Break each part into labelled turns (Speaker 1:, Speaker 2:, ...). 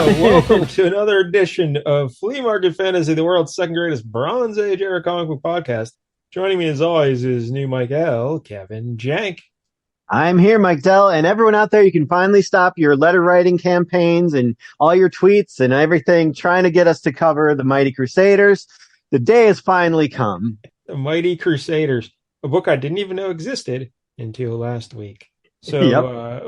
Speaker 1: Welcome to another edition of Flea Market Fantasy, the world's second greatest Bronze Age era comic book podcast. Joining me as always is new Mike L, Kevin Jank.
Speaker 2: I'm here, Mike Dell, and everyone out there, you can finally stop your letter writing campaigns and all your tweets and everything trying to get us to cover the Mighty Crusaders. The day has finally come.
Speaker 1: The Mighty Crusaders, a book I didn't even know existed until last week. So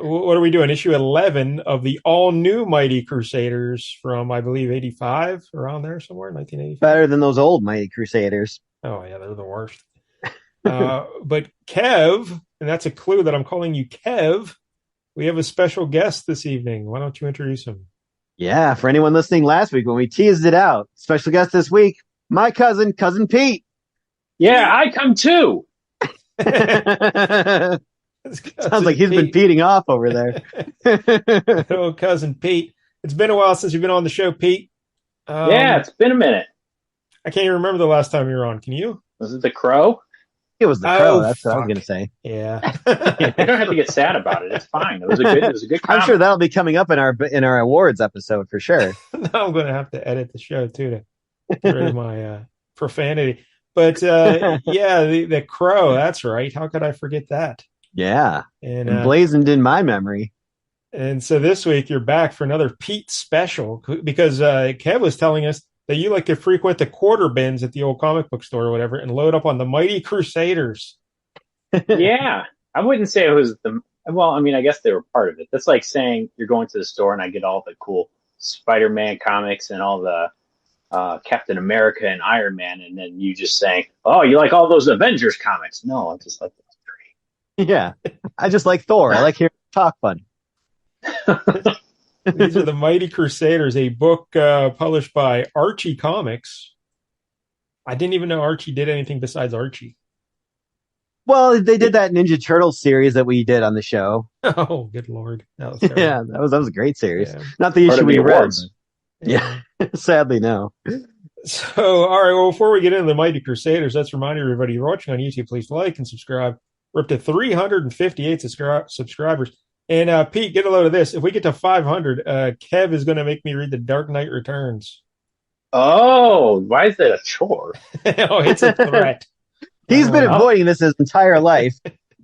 Speaker 1: what are we doing? Issue 11 of the all-new Mighty Crusaders from, I believe, 85, around there somewhere, 1985.
Speaker 2: Better than those old Mighty Crusaders.
Speaker 1: Oh, yeah, they're the worst. But Kev, and that's a clue that I'm calling you Kev, we have a special guest this evening. Why don't you introduce him?
Speaker 2: Yeah, for anyone listening last week when we teased it out, special guest this week, my cousin Pete.
Speaker 3: Yeah, I come too.
Speaker 2: Sounds like he's been feeding off over there.
Speaker 1: Oh, cousin Pete. It's been a while since you've been on the show, Pete.
Speaker 3: Yeah, it's been a minute.
Speaker 1: I can't even remember the last time you were on. Can you?
Speaker 3: Was it the Crow?
Speaker 2: It was the Crow. That's what I was going to say.
Speaker 1: Yeah.
Speaker 3: You don't have to get sad about it. It's fine. It was a good comic.
Speaker 2: I'm sure that'll be coming up in our awards episode for sure.
Speaker 1: Now I'm going to have to edit the show too to get rid of my profanity. But yeah, the Crow. That's right. How could I forget that?
Speaker 2: Yeah,
Speaker 1: and
Speaker 2: emblazoned in my memory.
Speaker 1: And so this week you're back for another Pete special because Kev was telling us that you like to frequent the quarter bins at the old comic book store or whatever and load up on the Mighty Crusaders.
Speaker 3: Yeah, I wouldn't say it was well, I mean, I guess they were part of it. That's like saying you're going to the store and I get all the cool Spider-Man comics and all the Captain America and Iron Man, and then you just saying, oh, you like all those Avengers comics. No, I just like
Speaker 2: Yeah, I just like Thor. I like hearing talk fun.
Speaker 1: These are the Mighty Crusaders, a book published by Archie Comics. I didn't even know Archie did anything besides Archie.
Speaker 2: Well, they did that Ninja Turtles series that we did on the show.
Speaker 1: Oh, good Lord. That was
Speaker 2: yeah, that was a great series.
Speaker 1: Yeah.
Speaker 2: Not the issue we read.
Speaker 1: Yeah.
Speaker 2: Sadly, no.
Speaker 1: So, all right, well, before we get into the Mighty Crusaders, let's remind everybody you're watching on YouTube, please like and subscribe. We're up to 358 subscribers. And Pete, get a load of this. If we get to 500, Kev is going to make me read The Dark Knight Returns.
Speaker 3: Oh, why is that a chore?
Speaker 1: Oh, it's a threat.
Speaker 2: He's been avoiding this his entire life,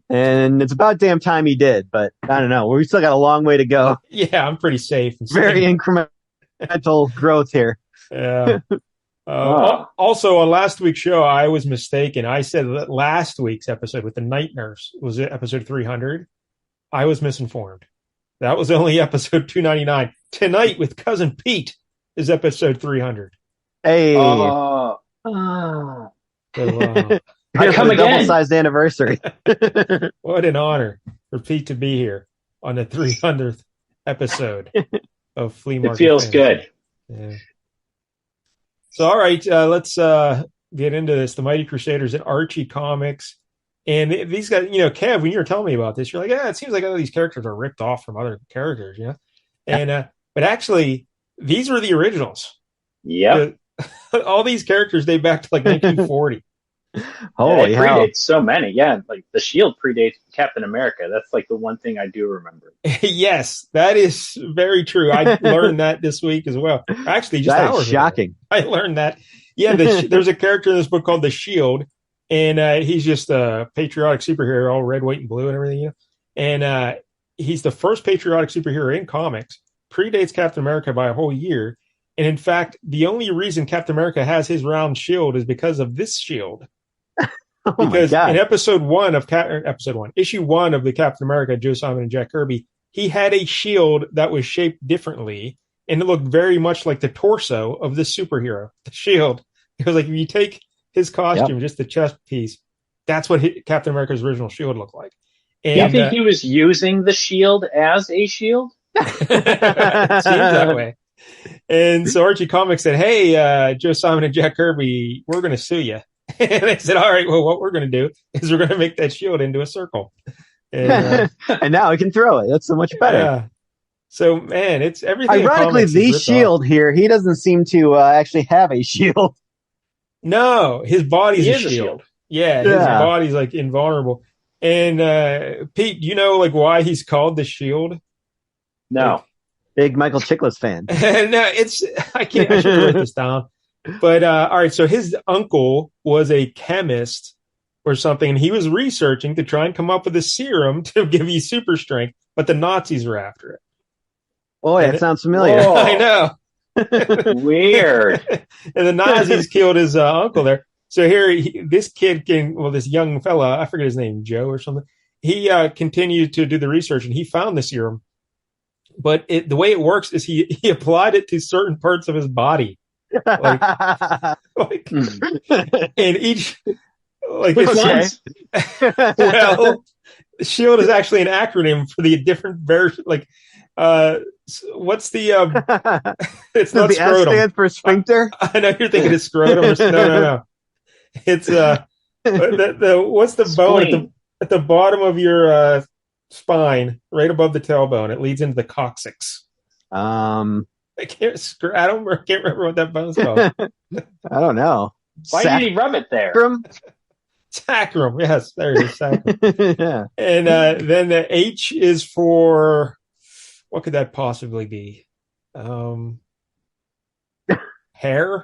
Speaker 2: and it's about damn time he did. But I don't know. We still got a long way to go.
Speaker 1: Yeah, I'm pretty safe.
Speaker 2: Very incremental growth here.
Speaker 1: Yeah. Also, on last week's show, I was mistaken. I said that last week's episode with the Night Nurse was episode 300. I was misinformed. That was only episode 299. Tonight with Cousin Pete is episode 300.
Speaker 2: Hey.
Speaker 1: So,
Speaker 3: I come again.
Speaker 2: Double-sized anniversary.
Speaker 1: What an honor for Pete to be here on the 300th episode of Flea Market.
Speaker 3: It feels good.
Speaker 1: Yeah. So, all right, let's get into this. The Mighty Crusaders at Archie Comics. And these guys, Kev, when you were telling me about this, you're like, yeah, it seems like all these characters are ripped off from other characters, And, but actually, these were the originals.
Speaker 3: Yeah.
Speaker 1: All these characters date back to like 1940.
Speaker 2: Holy
Speaker 3: it
Speaker 2: hell.
Speaker 3: predates so many. Yeah, like the Shield predates Captain America. That's like the one thing I do remember.
Speaker 1: Yes, that is very true. I learned that this week as well. Actually, just
Speaker 2: that
Speaker 1: hours
Speaker 2: is shocking.
Speaker 1: ago, I learned that. Yeah, there's a character in this book called the Shield, and he's just a patriotic superhero, all red, white, and blue and everything. And he's the first patriotic superhero in comics, predates Captain America by a whole year. And in fact, the only reason Captain America has his round shield is because of this shield. Because in issue 1 of the Captain America, Joe Simon and Jack Kirby, he had a shield that was shaped differently, and it looked very much like the torso of this superhero, the shield. It was like, if you take his costume, just the chest piece, that's what Captain America's original shield looked like. And,
Speaker 3: you think he was using the shield as a shield?
Speaker 1: It seems that way. And so Archie Comics said, hey, Joe Simon and Jack Kirby, we're going to sue you. And they said, all right, well, what we're going to do is we're going to make that shield into a circle. And,
Speaker 2: and now he can throw it. That's so much better.
Speaker 1: Yeah. So, man, it's everything.
Speaker 2: Ironically, the shield here, he doesn't seem to actually have a shield.
Speaker 1: No, his body's a shield. Yeah, his body's like invulnerable. And Pete, do you know like why he's called the Shield?
Speaker 3: No.
Speaker 2: Big Michael Chiklis fan.
Speaker 1: And I should write this down. But all right, so his uncle was a chemist or something, and he was researching to try and come up with a serum to give you super strength, but the Nazis were after it.
Speaker 2: Oh, that sounds familiar.
Speaker 3: Whoa.
Speaker 1: I know.
Speaker 3: Weird.
Speaker 1: And the Nazis killed his uncle there. So here, this young fella, I forget his name, Joe or something. He continued to do the research, and he found the serum. But the way it works is he applied it to certain parts of his body. Like and each
Speaker 3: Which ones?
Speaker 1: Well, SHIELD is actually an acronym for the different version. Like, what's the? It's not
Speaker 2: the
Speaker 1: scrotum.
Speaker 2: S stands for sphincter.
Speaker 1: I know you're thinking of scrotum. No. It's what's the bone at the bottom of your spine, right above the tailbone? It leads into the coccyx. I can't remember what that bone's called.
Speaker 2: I don't know.
Speaker 3: Why did he rub it there?
Speaker 1: Sacrum. Yes, there it is. Sacrum.
Speaker 2: Yeah.
Speaker 1: And then the H is for, what could that possibly be? Hair?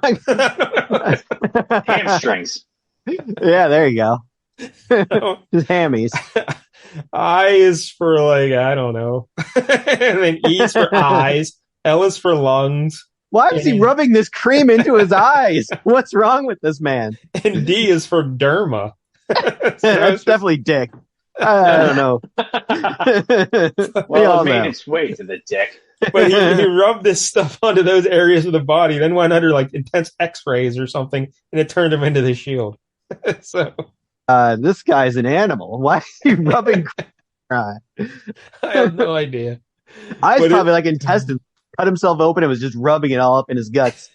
Speaker 3: Hamstrings.
Speaker 2: Yeah, there you go. Just hammies.
Speaker 1: I is for, like, I don't know. And then E is for eyes. L is for lungs.
Speaker 2: Why is he rubbing this cream into his eyes? What's wrong with this man?
Speaker 1: And D is for derma.
Speaker 2: That's definitely dick. I don't know.
Speaker 3: Well, it made its way to the dick.
Speaker 1: But he rubbed this stuff onto those areas of the body, then went under like intense X-rays or something, and it turned him into the SHIELD. So
Speaker 2: this guy's an animal. Why is he rubbing?
Speaker 1: I have no idea.
Speaker 2: I was probably like intestines. Cut himself open and was just rubbing it all up in his guts.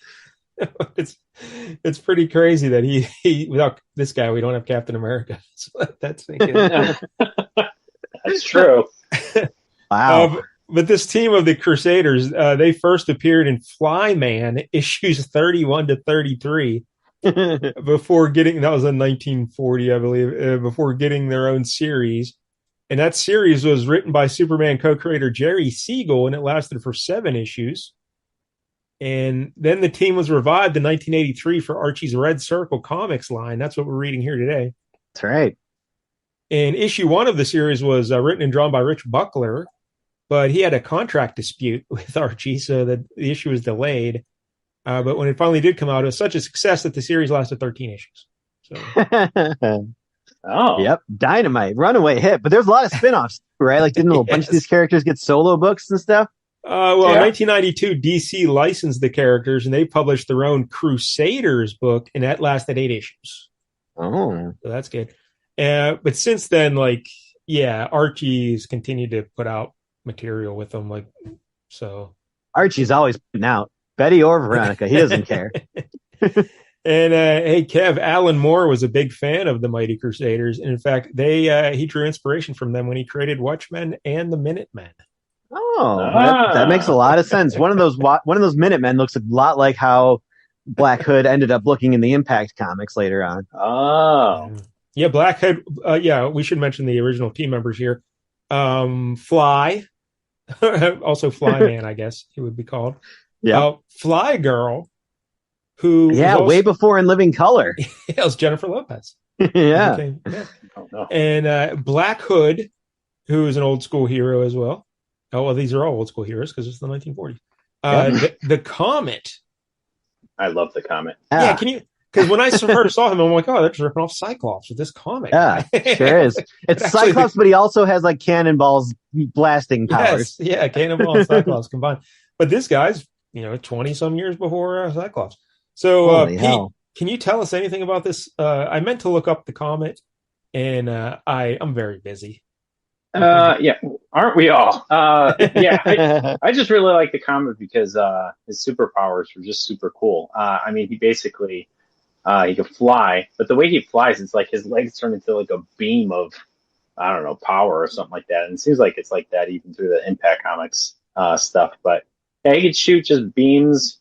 Speaker 1: It's pretty crazy that he without this guy we don't have Captain America. So that's
Speaker 3: That's true.
Speaker 2: Wow.
Speaker 1: But this team of the Crusaders, they first appeared in Flyman issues 31 to 33 before getting, that was in 1940, I believe, before getting their own series. And that series was written by Superman co-creator Jerry Siegel, and it lasted for 7 issues. And then the team was revived in 1983 for Archie's Red Circle Comics line. That's what we're reading here today.
Speaker 2: That's right.
Speaker 1: And issue 1 of the series was written and drawn by Rich Buckler, but he had a contract dispute with Archie, so the issue was delayed. But when it finally did come out, it was such a success that the series lasted 13 issues. So.
Speaker 3: Oh.
Speaker 2: Yep. Dynamite. Runaway hit. But there's a lot of spin-offs, right? Like, didn't a bunch of these characters get solo books and stuff?
Speaker 1: In 1992, DC licensed the characters, and they published their own Crusaders book, and that lasted 8 issues.
Speaker 2: Oh.
Speaker 1: So that's good. But since then, Archie's continued to put out material with them.
Speaker 2: Archie's always putting out. Betty or Veronica. He doesn't care.
Speaker 1: And hey, Kev, Alan Moore was a big fan of the Mighty Crusaders. And in fact, he drew inspiration from them when he created Watchmen and the Minutemen.
Speaker 2: Oh, that makes a lot of sense. One of those Minutemen looks a lot like how Black Hood ended up looking in the Impact comics later on.
Speaker 3: Oh,
Speaker 1: yeah, Black Hood. We should mention the original team members here. Fly, also Flyman, I guess he would be called. Yeah, Fly Girl. Who
Speaker 2: way before In Living Color.
Speaker 1: It was Jennifer Lopez.
Speaker 2: Yeah.
Speaker 3: Oh, no.
Speaker 1: And Black Hood, who is an old school hero as well. Oh, well, these are all old school heroes because it's the 1940s. The Comet.
Speaker 3: I love the Comet.
Speaker 1: Yeah, can you? Because when I first saw him, I'm like, oh, they're just ripping off Cyclops with this comic.
Speaker 2: Yeah, sure is. It's Cyclops, but he also has like cannonballs blasting powers.
Speaker 1: Yes, yeah, cannonball and Cyclops combined. But this guy's, 20 some years before Cyclops. So, Pete, can you tell us anything about this? I meant to look up the Comet, and I'm very busy.
Speaker 3: Yeah, aren't we all? I just really like the Comet because his superpowers were just super cool. He basically he could fly, but the way he flies, it's like his legs turn into like a beam of, I don't know, power or something like that. And it seems like it's like that even through the Impact Comics stuff. But yeah, he could shoot just beams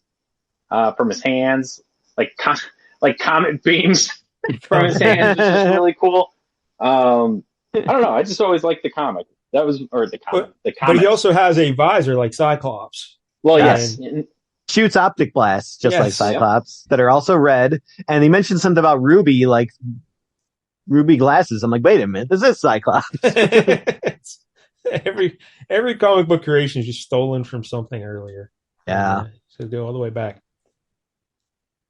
Speaker 3: from his hands, like comet beams from his hands, which is really cool. I don't know. I just always liked the comic. That was, or the Comet. The
Speaker 1: But
Speaker 3: Comet.
Speaker 1: he also has a visor like Cyclops.
Speaker 3: Well,
Speaker 2: Yes.
Speaker 3: yes.
Speaker 2: Shoots optic blasts just like
Speaker 1: Yes.
Speaker 2: Cyclops that are also red. And he mentioned something about ruby, like ruby glasses. I'm like, wait a minute, this is Cyclops.
Speaker 1: every comic book creation is just stolen from something earlier.
Speaker 2: Yeah.
Speaker 1: So go all the way back.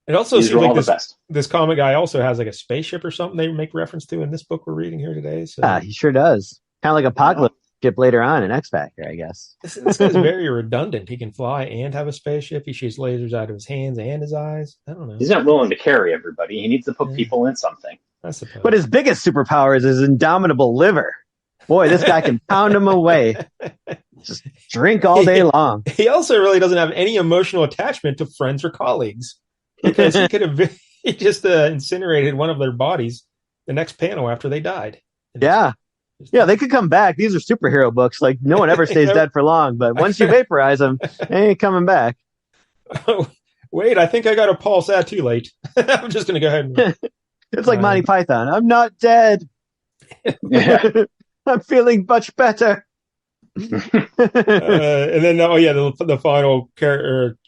Speaker 1: It also
Speaker 3: These
Speaker 1: seems
Speaker 3: are all
Speaker 1: like
Speaker 3: the best.
Speaker 1: this comic guy also has like a spaceship or something they make reference to in this book we're reading here today. So
Speaker 2: He sure does. Kind of like Apocalypse ship later on in X Factor, I guess.
Speaker 1: this guy's very redundant. He can fly and have a spaceship. He shoots lasers out of his hands and his eyes. I don't know.
Speaker 3: He's not willing to carry everybody. He needs to put people in something.
Speaker 1: I suppose.
Speaker 2: But his biggest superpower is his indomitable liver. Boy, this guy can pound him away. Just drink all day long.
Speaker 1: He also really doesn't have any emotional attachment to friends or colleagues because he could have he just incinerated one of their bodies the next panel after they died.
Speaker 2: Yeah. Yeah, they could come back. These are superhero books. Like, no one ever stays dead for long, but once you vaporize them, they ain't coming back.
Speaker 1: Oh, wait, I think I got a pulse. Too late. I'm just going to go ahead and...
Speaker 2: It's like Monty Python. I'm not dead. I'm feeling much better.
Speaker 1: And then, the final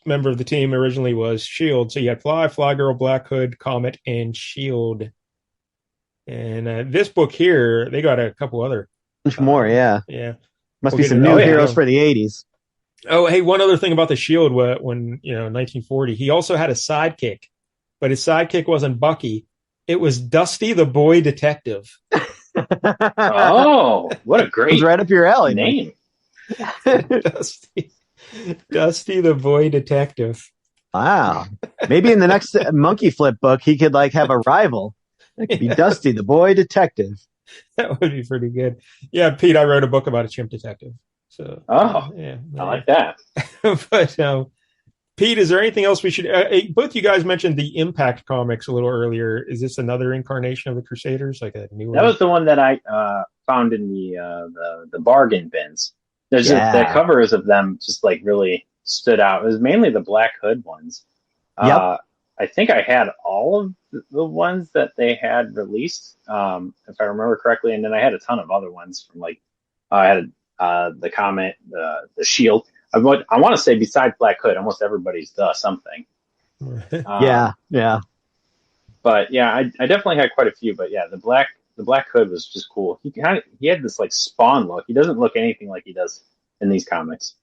Speaker 1: member of the team originally was S.H.I.E.L.D. So you had Fly Girl, Black Hood, Comet, and S.H.I.E.L.D. And this book here, they got a couple other.
Speaker 2: Much more, yeah.
Speaker 1: Yeah.
Speaker 2: Must be some new heroes for the 80s.
Speaker 1: Oh, hey, one other thing about the S.H.I.E.L.D. when 1940, he also had a sidekick, but his sidekick wasn't Bucky. It was Dusty the Boy Detective.
Speaker 3: Oh, what a great
Speaker 2: right up your alley
Speaker 3: name.
Speaker 1: Dusty the Boy Detective.
Speaker 2: Wow. Maybe in the next Monkey Flip book, he could have a rival. It could be Dusty the Boy Detective.
Speaker 1: That would be pretty good. Yeah, Pete, I wrote a book about a chimp detective. So,
Speaker 3: I like that.
Speaker 1: But Pete, is there anything else we should? Both you guys mentioned the Impact comics a little earlier. Is this another incarnation of the Crusaders, like a new?
Speaker 3: That was the one that I found in the bargain bins. There's the covers of them just really stood out. It was mainly the Black Hood ones.
Speaker 2: Yep.
Speaker 3: I think I had all of the ones that they had released, if I remember correctly, and then I had a ton of other ones from I had the Comet, the Shield. I want to say besides Black Hood, almost everybody's something.
Speaker 2: Yeah.
Speaker 3: But yeah, I definitely had quite a few. But yeah, the Black Hood was just cool. He had this Spawn look. He doesn't look anything like he does in these comics.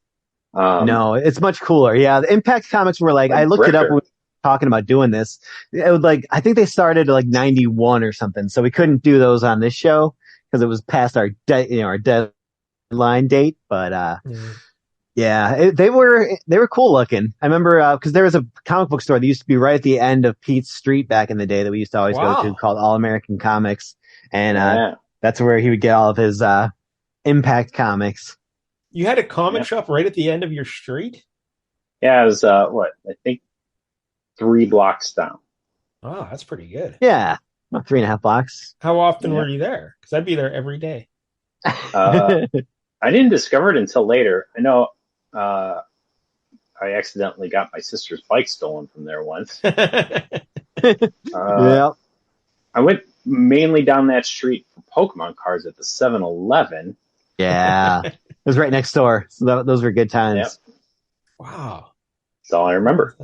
Speaker 2: No, it's much cooler. Yeah, the Impact comics were I looked it up when we were talking about doing this. It was I think they started at 91 or something, so we couldn't do those on this show because it was past our our deadline date. But yeah, they were cool looking. I remember because there was a comic book store that used to be right at the end of Pete's Street back in the day that we used to always go to, called All American Comics, and that's where he would get all of his Impact comics.
Speaker 1: You had a comic shop right at the end of your street?
Speaker 3: Yeah, it was I think 3 blocks down.
Speaker 1: Oh, that's pretty good.
Speaker 2: Yeah, about 3.5 blocks.
Speaker 1: How often were you there? Because I'd be there every day.
Speaker 3: I didn't discover it until later. I know I accidentally got my sister's bike stolen from there once.
Speaker 2: Yeah.
Speaker 3: I went mainly down that street for Pokemon cards at the 7-Eleven.
Speaker 2: Yeah. It was right next door. So those were good times.
Speaker 3: Yep.
Speaker 1: Wow.
Speaker 3: That's all I remember.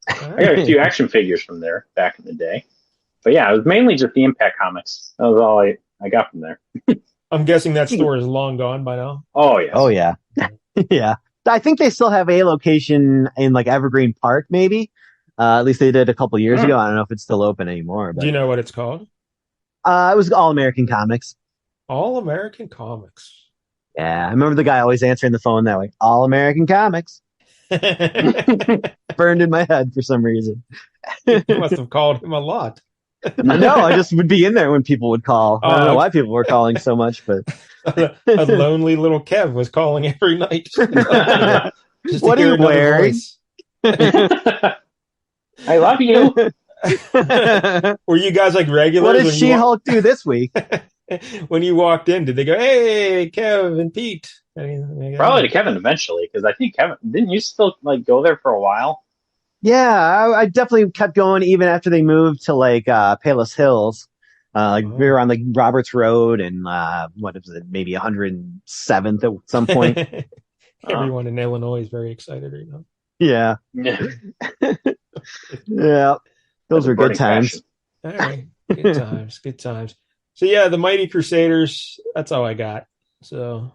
Speaker 3: I got a few action figures from there back in the day. But yeah, it was mainly just the Impact comics. That was all I got from there.
Speaker 1: I'm guessing that store is long gone by now.
Speaker 3: Oh, yes.
Speaker 2: Oh, yeah. Yeah. I think they still have a location in Evergreen Park, maybe. At least they did a couple years ago. I don't know if it's still open anymore. But
Speaker 1: do you know what it's called?
Speaker 2: It was All American Comics.
Speaker 1: All American Comics.
Speaker 2: Yeah, I remember the guy always answering the phone that way. All American Comics. Burned in my head for some reason.
Speaker 1: You must have called him a lot.
Speaker 2: No, I just would be in there when people would call. I don't know why people were calling so much, but
Speaker 1: a lonely little Kev was calling every night.
Speaker 2: What are you wearing?
Speaker 3: I love you.
Speaker 1: Were you guys regulars?
Speaker 2: What did She-Hulk do this week?
Speaker 1: When you walked in, did they go, "Hey, Kev and Pete"?
Speaker 3: Probably to Kevin eventually, because I think Kevin, didn't you still go there for a while?
Speaker 2: Yeah, I definitely kept going even after they moved to Palos Hills. Like we were on like Roberts Road and what is it, maybe 107th at some point.
Speaker 1: Everyone in Illinois is very excited right now.
Speaker 2: Yeah. Yeah. Those were good times.
Speaker 1: All right. Good times. Good times. So yeah, the Mighty Crusaders, that's all I got. So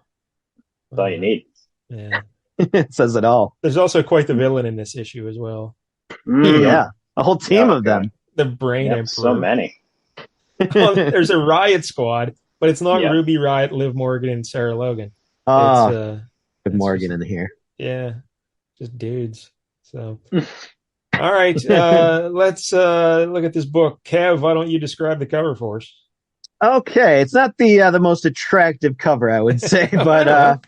Speaker 3: that's all you need.
Speaker 1: Yeah.
Speaker 2: It says it all.
Speaker 1: There's also quite the villain in this issue as well.
Speaker 2: Yeah. A whole team of them.
Speaker 1: The Brain Emperor.
Speaker 3: So many.
Speaker 1: Well, there's a Riot Squad, but it's not Ruby Riot, Liv Morgan, and Sarah Logan.
Speaker 2: Oh, Liv Morgan in here.
Speaker 1: Yeah, just dudes. So, all right, let's look at this book. Kev, why don't you describe the cover for us?
Speaker 2: Okay, it's not the most attractive cover, I would say, but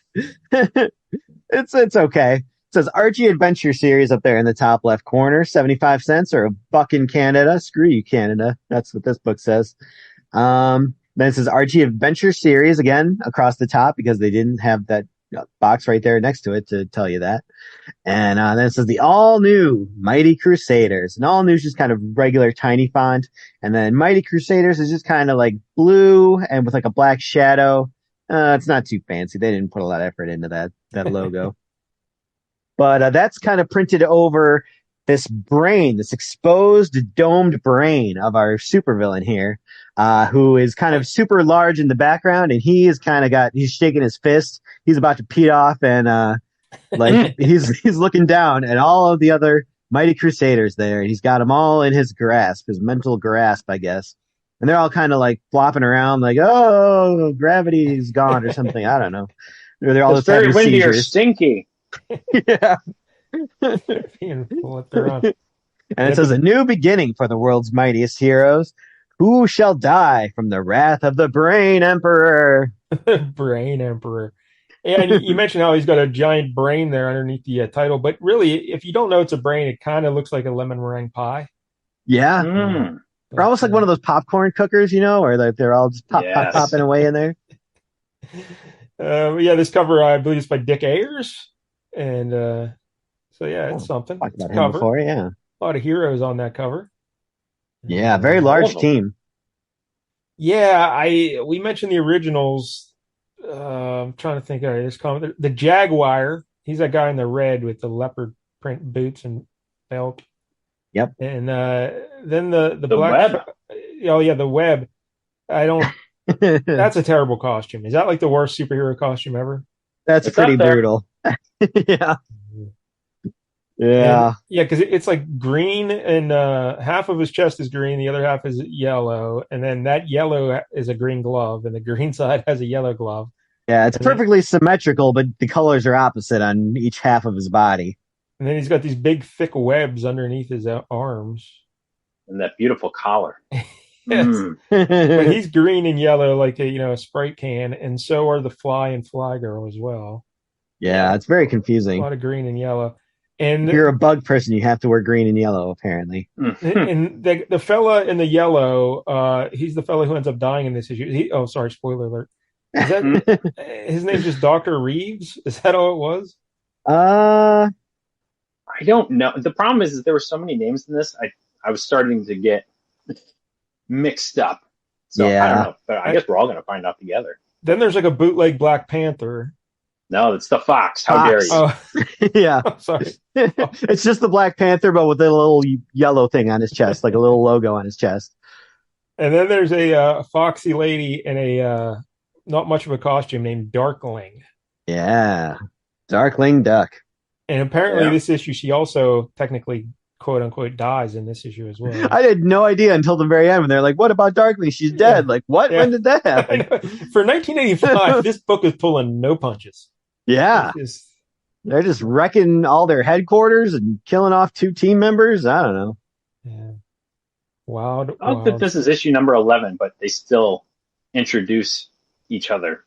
Speaker 2: it's okay. It says Archie Adventure Series up there in the top left corner, 75 cents or $1 in Canada. Screw you, Canada. That's what this book says. Then it says Archie Adventure Series again across the top because they didn't have that box right there next to it to tell you that. And then it says the all new Mighty Crusaders. And all new is just kind of regular tiny font. And then Mighty Crusaders is just kind of like blue and with like a black shadow. It's not too fancy. They didn't put a lot of effort into that logo. But that's kind of printed over this brain, this exposed domed brain of our supervillain here, who is kind of super large in the background, and he's shaking his fist. He's about to pee off, and like he's looking down at all of the other Mighty Crusaders there, and he's got them all in his grasp, his mental grasp, I guess. And they're all kind of like flopping around, like, oh, gravity's gone or something. I don't know. They're all
Speaker 3: it's very windy or stinky.
Speaker 2: Yeah.
Speaker 1: And
Speaker 2: it says a new beginning for the world's mightiest heroes. Who shall die from the wrath of the Brain Emperor?
Speaker 1: Brain Emperor. And you mentioned how he's got a giant brain there underneath the title, but really, if you don't know it's a brain, it kind of looks like a lemon meringue pie.
Speaker 2: Yeah. They're almost like one of those popcorn cookers, where they're all just popping away in there.
Speaker 1: Yeah, this cover, I believe, is by Dick Ayers. And so, yeah, it's something.
Speaker 2: Talked about him before, yeah.
Speaker 1: A lot of heroes on that cover.
Speaker 2: Yeah, very large team.
Speaker 1: Yeah, we mentioned the originals. I'm trying to think of this comic. The Jaguar, he's that guy in the red with the leopard print boots and belt.
Speaker 2: Yep.
Speaker 1: And then the
Speaker 3: black.
Speaker 1: Web. Oh, yeah, the Web. That's a terrible costume. Is that like the worst superhero costume ever?
Speaker 2: That's pretty brutal. Yeah. Yeah.
Speaker 1: Yeah, because it's like green, and half of his chest is green, the other half is yellow, and then that yellow is a green glove, and the green side has a yellow glove.
Speaker 2: Yeah, it's perfectly symmetrical, but the colors are opposite on each half of his body.
Speaker 1: And then he's got these big, thick webs underneath his arms.
Speaker 3: And that beautiful collar.
Speaker 1: Yes. But he's green and yellow like a Sprite can, and so are the Fly and Fly Girl as well.
Speaker 2: Yeah, it's very confusing.
Speaker 1: A lot of green and yellow. And
Speaker 2: if you're a bug person, you have to wear green and yellow, apparently.
Speaker 1: And the fella in the yellow, he's the fella who ends up dying in this issue. Sorry, spoiler alert. Is that his name's just Dr. Reeves? Is that all it was?
Speaker 3: I don't know. The problem is there were so many names in this. I was starting to get mixed up. So yeah. I don't know. But I guess we're all going to find out together.
Speaker 1: Then there's like a bootleg Black Panther.
Speaker 3: No, it's the Fox. How dare you?
Speaker 1: Oh.
Speaker 2: Yeah.
Speaker 1: Oh, sorry.
Speaker 2: It's just the Black Panther, but with a little yellow thing on his chest, like a little logo on his chest.
Speaker 1: And then there's a foxy lady in a not much of a costume named Darkling.
Speaker 2: Yeah. Darkling Duck.
Speaker 1: And apparently this issue, she also technically, quote unquote, dies in this issue as well.
Speaker 2: I had no idea until the very end when they're like, what about Darkling? She's dead. Like, what? Yeah. When did that happen?
Speaker 1: For 1985, this book is pulling no punches.
Speaker 2: Yeah. They're just wrecking all their headquarters and killing off 2 team members. I don't know.
Speaker 1: Yeah. Wild.
Speaker 3: I don't think this is issue number 11, but they still introduce each other.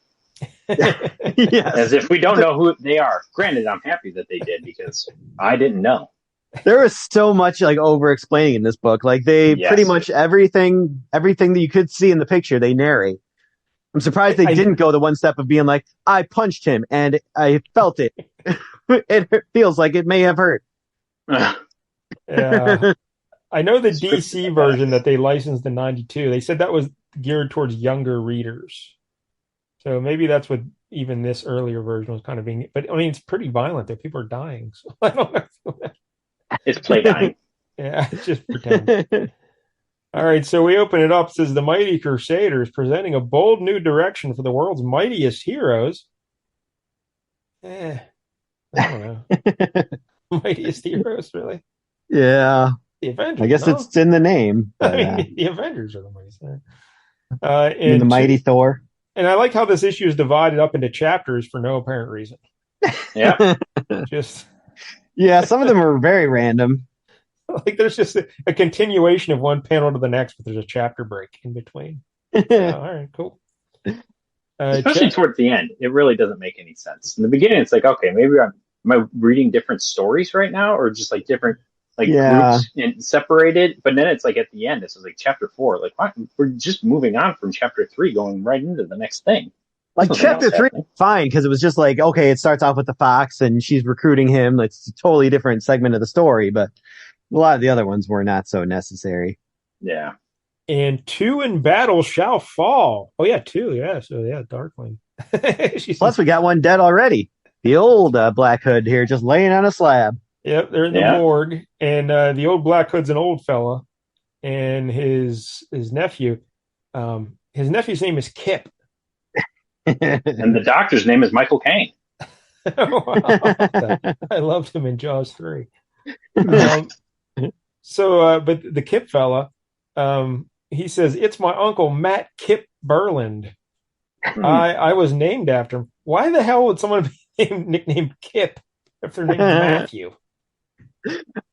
Speaker 2: Yes.
Speaker 3: As if we don't know who they are. Granted, I'm happy that they did because I didn't know.
Speaker 2: There was so much like over explaining in this book. Like they pretty much everything that you could see in the picture, they narrate. I'm surprised they didn't go the one step of being like, I punched him and I felt it. It feels like it may have hurt.
Speaker 1: Yeah. I know the DC version that they licensed in 92. They said that was geared towards younger readers. So maybe that's what even this earlier version was kind of being. But I mean, it's pretty violent. That people are dying. So I don't know.
Speaker 3: It's play dying.
Speaker 1: Yeah, just pretend. All right, so we open it up. It says the Mighty Crusaders presenting a bold new direction for the world's mightiest heroes. I don't know. Mightiest heroes, really?
Speaker 2: Yeah.
Speaker 1: The Avengers.
Speaker 2: I guess it's in the name. But,
Speaker 1: I mean, the Avengers are the mightiest.
Speaker 2: And the Mighty Thor.
Speaker 1: And I like how this issue is divided up into chapters for no apparent reason.
Speaker 3: Yeah.
Speaker 1: Just.
Speaker 2: Yeah, some of them are very random.
Speaker 1: Like there's just a continuation of one panel to the next, but there's a chapter break in between. All right, cool.
Speaker 3: Especially towards the end, it really doesn't make any sense. In the beginning, it's like, okay, maybe am I reading different stories right now, or just like different groups and separated? But then it's like at the end, it's like chapter 4. Like, what? We're just moving on from chapter 3, going right into the next thing.
Speaker 2: Like chapter 3, fine, because it was just like, okay, it starts off with the fox and she's recruiting him. It's a totally different segment of the story, but a lot of the other ones were not so necessary.
Speaker 3: Yeah.
Speaker 1: And 2 in battle shall fall. Oh, yeah, 2. Yeah. So, yeah, Darkling.
Speaker 2: Plus, we got one dead already. The old Black Hood here just laying on a slab.
Speaker 1: Yep, they're in the morgue. And the old Black Hood's an old fella. And his nephew, his nephew's name is Kip.
Speaker 3: And the doctor's name is Michael Caine.
Speaker 1: Wow. I loved him in Jaws 3. But the Kip fella, he says, it's my uncle Matt Kip Burland. I was named after him. Why the hell would someone be nicknamed Kip if their name's Matthew?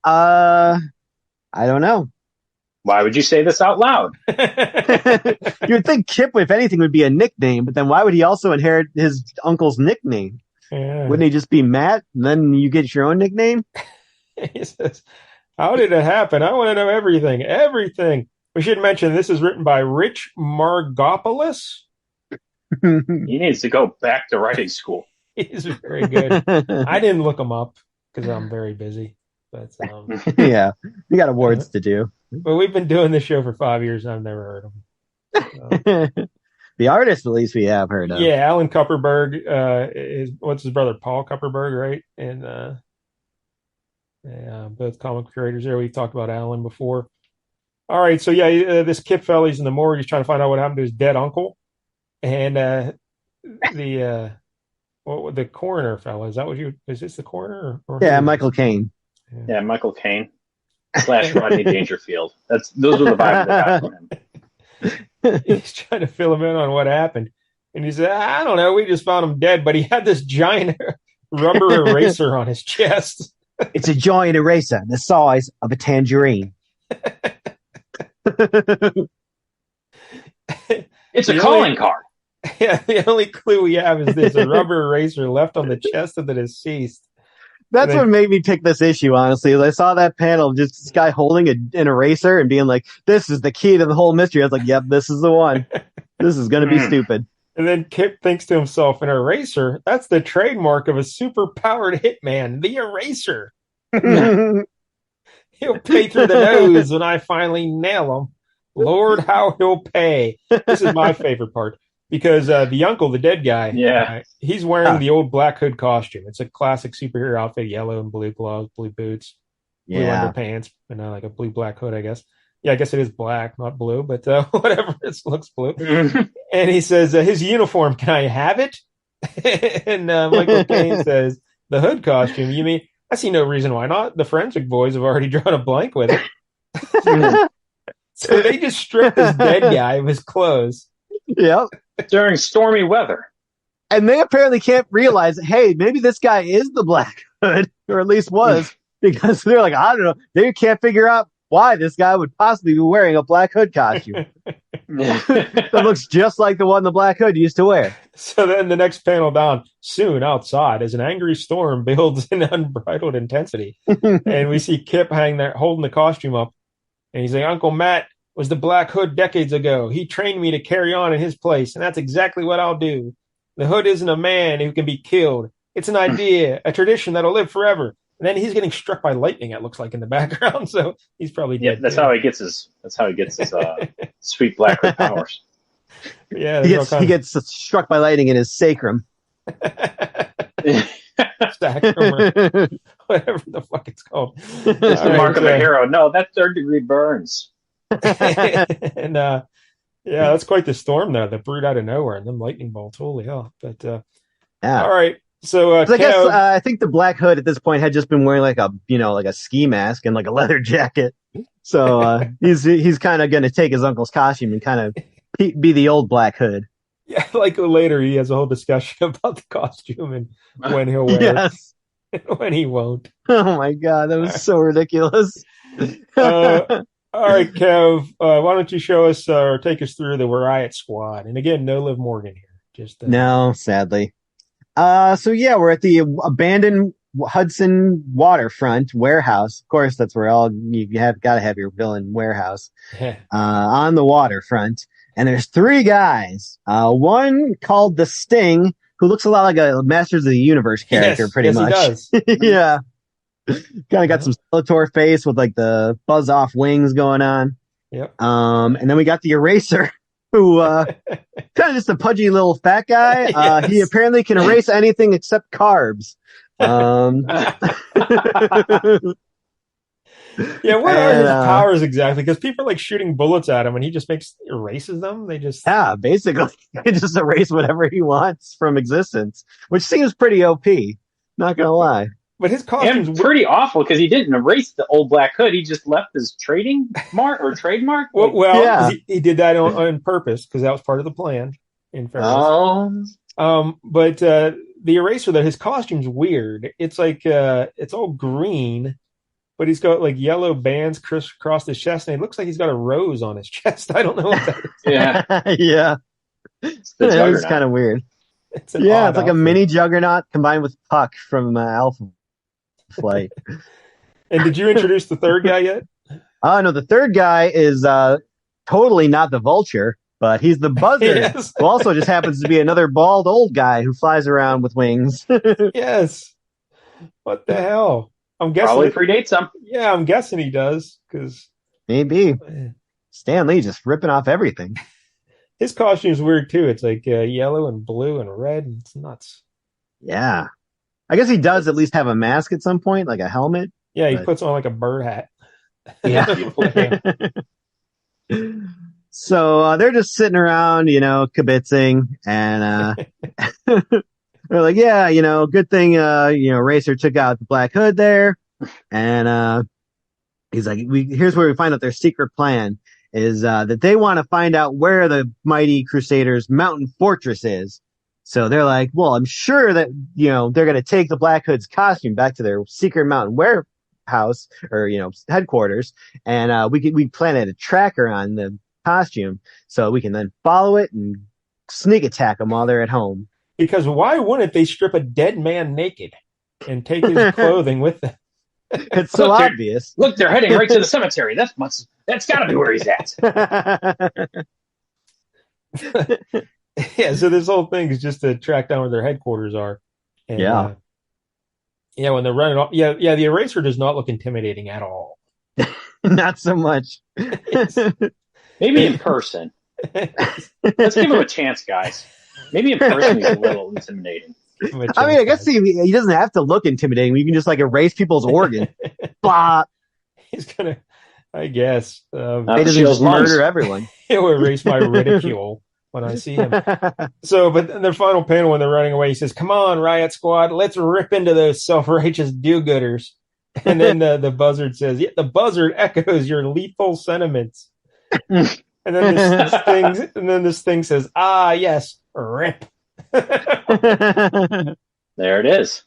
Speaker 2: I don't know.
Speaker 3: Why would you say this out loud?
Speaker 2: You would think Kip, if anything, would be a nickname, but then why would he also inherit his uncle's nickname?
Speaker 1: Yeah.
Speaker 2: Wouldn't he just be Matt, and then you get your own nickname?
Speaker 1: He says, how did it happen? I want to know everything. Everything. We should mention this is written by Rich Margopoulos.
Speaker 3: He needs to go back to writing school.
Speaker 1: He's very good. I didn't look him up because I'm very busy. But
Speaker 2: yeah, you got awards to do.
Speaker 1: But we've been doing this show for 5 years, and I've never heard of him. So.
Speaker 2: The artist, at least, we have heard of.
Speaker 1: Yeah, Alan Kupperberg. What's his brother? Paul Kupperberg, right? And both comic creators there. We've talked about Alan before. All right, so this Kip fella's in the morgue. He's trying to find out what happened to his dead uncle. And the coroner fella, is this the coroner? Or
Speaker 2: Michael Caine.
Speaker 3: Yeah, Michael Caine / Rodney Dangerfield. Those were the vibes that got from him.
Speaker 1: He's trying to fill him in on what happened. And he said, I don't know, we just found him dead, but he had this giant rubber eraser on his chest.
Speaker 2: It's a giant eraser the size of a tangerine.
Speaker 3: It's a calling card.
Speaker 1: Yeah, the only clue we have is this: a rubber eraser left on the chest of the deceased.
Speaker 2: That's what made me pick this issue, honestly. I saw that panel, just this guy holding an eraser and being like, this is the key to the whole mystery. I was like, yep, this is the one. This is going to be stupid.
Speaker 1: And then Kip thinks to himself, an eraser? That's the trademark of a super-powered hitman, the eraser. He'll pay through the nose when I finally nail him. Lord, how he'll pay. This is my favorite part. Because the uncle, the dead guy, he's wearing the old Black Hood costume. It's a classic superhero outfit, yellow and blue gloves, blue boots, blue underpants, and like a blue Black Hood, I guess. Yeah, I guess it is black, not blue, but whatever, it looks blue. And he says, his uniform, can I have it? And Michael Caine says, the Hood costume, you mean? I see no reason why not. The forensic boys have already drawn a blank with it. So they just stripped this dead guy of his clothes.
Speaker 2: Yep.
Speaker 3: During stormy weather.
Speaker 2: And they apparently can't realize, hey, maybe this guy is the Black Hood, or at least was, because they're like, I don't know. They can't figure out why this guy would possibly be wearing a Black Hood costume. That looks just like the one the Black Hood used to wear.
Speaker 1: So then the next panel down, soon outside, as an angry storm builds in unbridled intensity. And we see Kip hang there holding the costume up. And he's like, Uncle Matt was the Black Hood decades ago. He trained me to carry on in his place, and that's exactly what I'll do. The Hood isn't a man who can be killed. It's an idea, a tradition that'll live forever. And then he's getting struck by lightning, it looks like, in the background, so he's probably dead.
Speaker 3: That's how he gets his sweet Black Hood powers.
Speaker 1: Yeah,
Speaker 2: He gets struck by lightning in his sacrum.
Speaker 1: Sacrum or whatever the fuck it's called.
Speaker 3: It's the mark of a hero. No, that's third-degree burns.
Speaker 1: And yeah, that's quite the storm though. That brewed out of nowhere, and them lightning bolts. Holy hell! But
Speaker 2: Yeah.
Speaker 1: all right. So
Speaker 2: I guess I think the Black Hood at this point had just been wearing like a ski mask and like a leather jacket. So he's kind of going to take his uncle's costume and kind of be the old Black Hood.
Speaker 1: Yeah, like later he has a whole discussion about the costume and when he'll wear
Speaker 2: Yes.
Speaker 1: it, and when he won't.
Speaker 2: Oh my god, that was so ridiculous.
Speaker 1: All right, Kev, why don't you show us or take us through the Riot Squad? And again, no Liv Morgan here. Just
Speaker 2: no, sadly. So yeah, we're at the abandoned Hudson waterfront warehouse. Of course, that's where you have got to have your villain warehouse on the waterfront. And there's three guys. One called the Sting, who looks a lot like a Masters of the Universe character, pretty much.
Speaker 1: Yes, he does.
Speaker 2: Yeah. Kind of got some Skeletor face with like the buzz off wings going on.
Speaker 1: Yep.
Speaker 2: And then we got the Eraser, who kind of just a pudgy little fat guy.
Speaker 1: Yes.
Speaker 2: He apparently can erase anything except carbs.
Speaker 1: Yeah, what are his powers exactly? Because people are like shooting bullets at him, and he just erases them. They just
Speaker 2: basically he can just erase whatever he wants from existence, which seems pretty OP. Not gonna lie.
Speaker 1: But his costume's
Speaker 3: pretty awful because he didn't erase the old Black Hood. He just left his trading mark or trademark.
Speaker 1: He did that on purpose because that was part of the plan. In fairness, but the Eraser, that his costume's weird. It's like it's all green, but he's got like yellow bands across his chest, and it looks like he's got a rose on his chest. I don't know what that is.
Speaker 2: Yeah, it's kind of weird. It's like a mini Juggernaut combined with Puck from Alpha Flight.
Speaker 1: And did you introduce the third guy yet?
Speaker 2: No, the third guy is totally not the Vulture, but he's the Buzzard,
Speaker 1: Yes.
Speaker 2: who also just happens to be another bald old guy who flies around with wings.
Speaker 1: Yes. What the hell? I'm guessing
Speaker 3: probably predates him.
Speaker 1: Yeah, I'm guessing he does because
Speaker 2: maybe Stan Lee just ripping off everything.
Speaker 1: His costume's weird too. It's like yellow and blue and red. And it's nuts.
Speaker 2: Yeah. I guess he does at least have a mask at some point, like a helmet.
Speaker 1: Yeah, he puts on like a bird hat.
Speaker 2: Yeah. So they're just sitting around, kibitzing, and they're like, yeah, good thing, Racer took out the Black Hood there. And he's like, here's where we find out their secret plan is that they want to find out where the Mighty Crusaders mountain fortress is. So they're like, well, I'm sure that, they're going to take the Black Hood's costume back to their secret mountain warehouse or, headquarters. And we planted a tracker on the costume so we can then follow it and sneak attack them while they're at home.
Speaker 1: Because why wouldn't they strip a dead man naked and take his clothing with them?
Speaker 2: It's so obvious.
Speaker 3: Look, they're heading right to the cemetery. That's got to be where he's at.
Speaker 1: Yeah, so this whole thing is just to track down where their headquarters are. And, when they're running off. Yeah, the Eraser does not look intimidating at all.
Speaker 2: Not so much.
Speaker 3: Maybe in person. Let's give him a chance, guys. Maybe in person he's a little intimidating.
Speaker 2: I mean, I guess he doesn't have to look intimidating. You can just like erase people's organ. Blah. He's
Speaker 1: gonna, I guess.
Speaker 2: He doesn't just murder everyone.
Speaker 1: He'll erase my ridicule when I see him. So, but in their final panel when they're running away, he says, "Come on, Riot Squad, let's rip into those self-righteous do-gooders." And then the Buzzard says, "Yeah, the Buzzard echoes your lethal sentiments." And then this thing says, "Ah, yes, rip."
Speaker 3: There it is.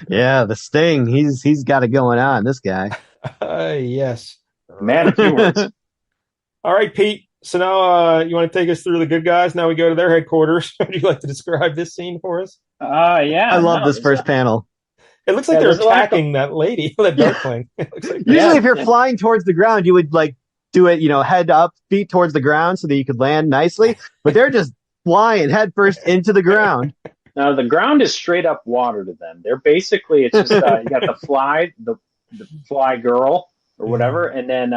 Speaker 2: Yeah, the Sting. He's got it going on. This guy.
Speaker 1: Yes.
Speaker 3: Man of few words.
Speaker 1: All right, Pete. So now you want to take us through the good guys? Now we go to their headquarters. Would you like to describe this scene for us?
Speaker 3: Yeah.
Speaker 2: I love this first panel.
Speaker 1: It looks like they're attacking that lady, that Darkling.
Speaker 2: Usually if you're flying towards the ground, you would like do it, head up, feet towards the ground so that you could land nicely. But they're just flying head first into the ground.
Speaker 3: Now the ground is straight up water to them. They're basically, it's just, you got the fly girl or whatever. And then,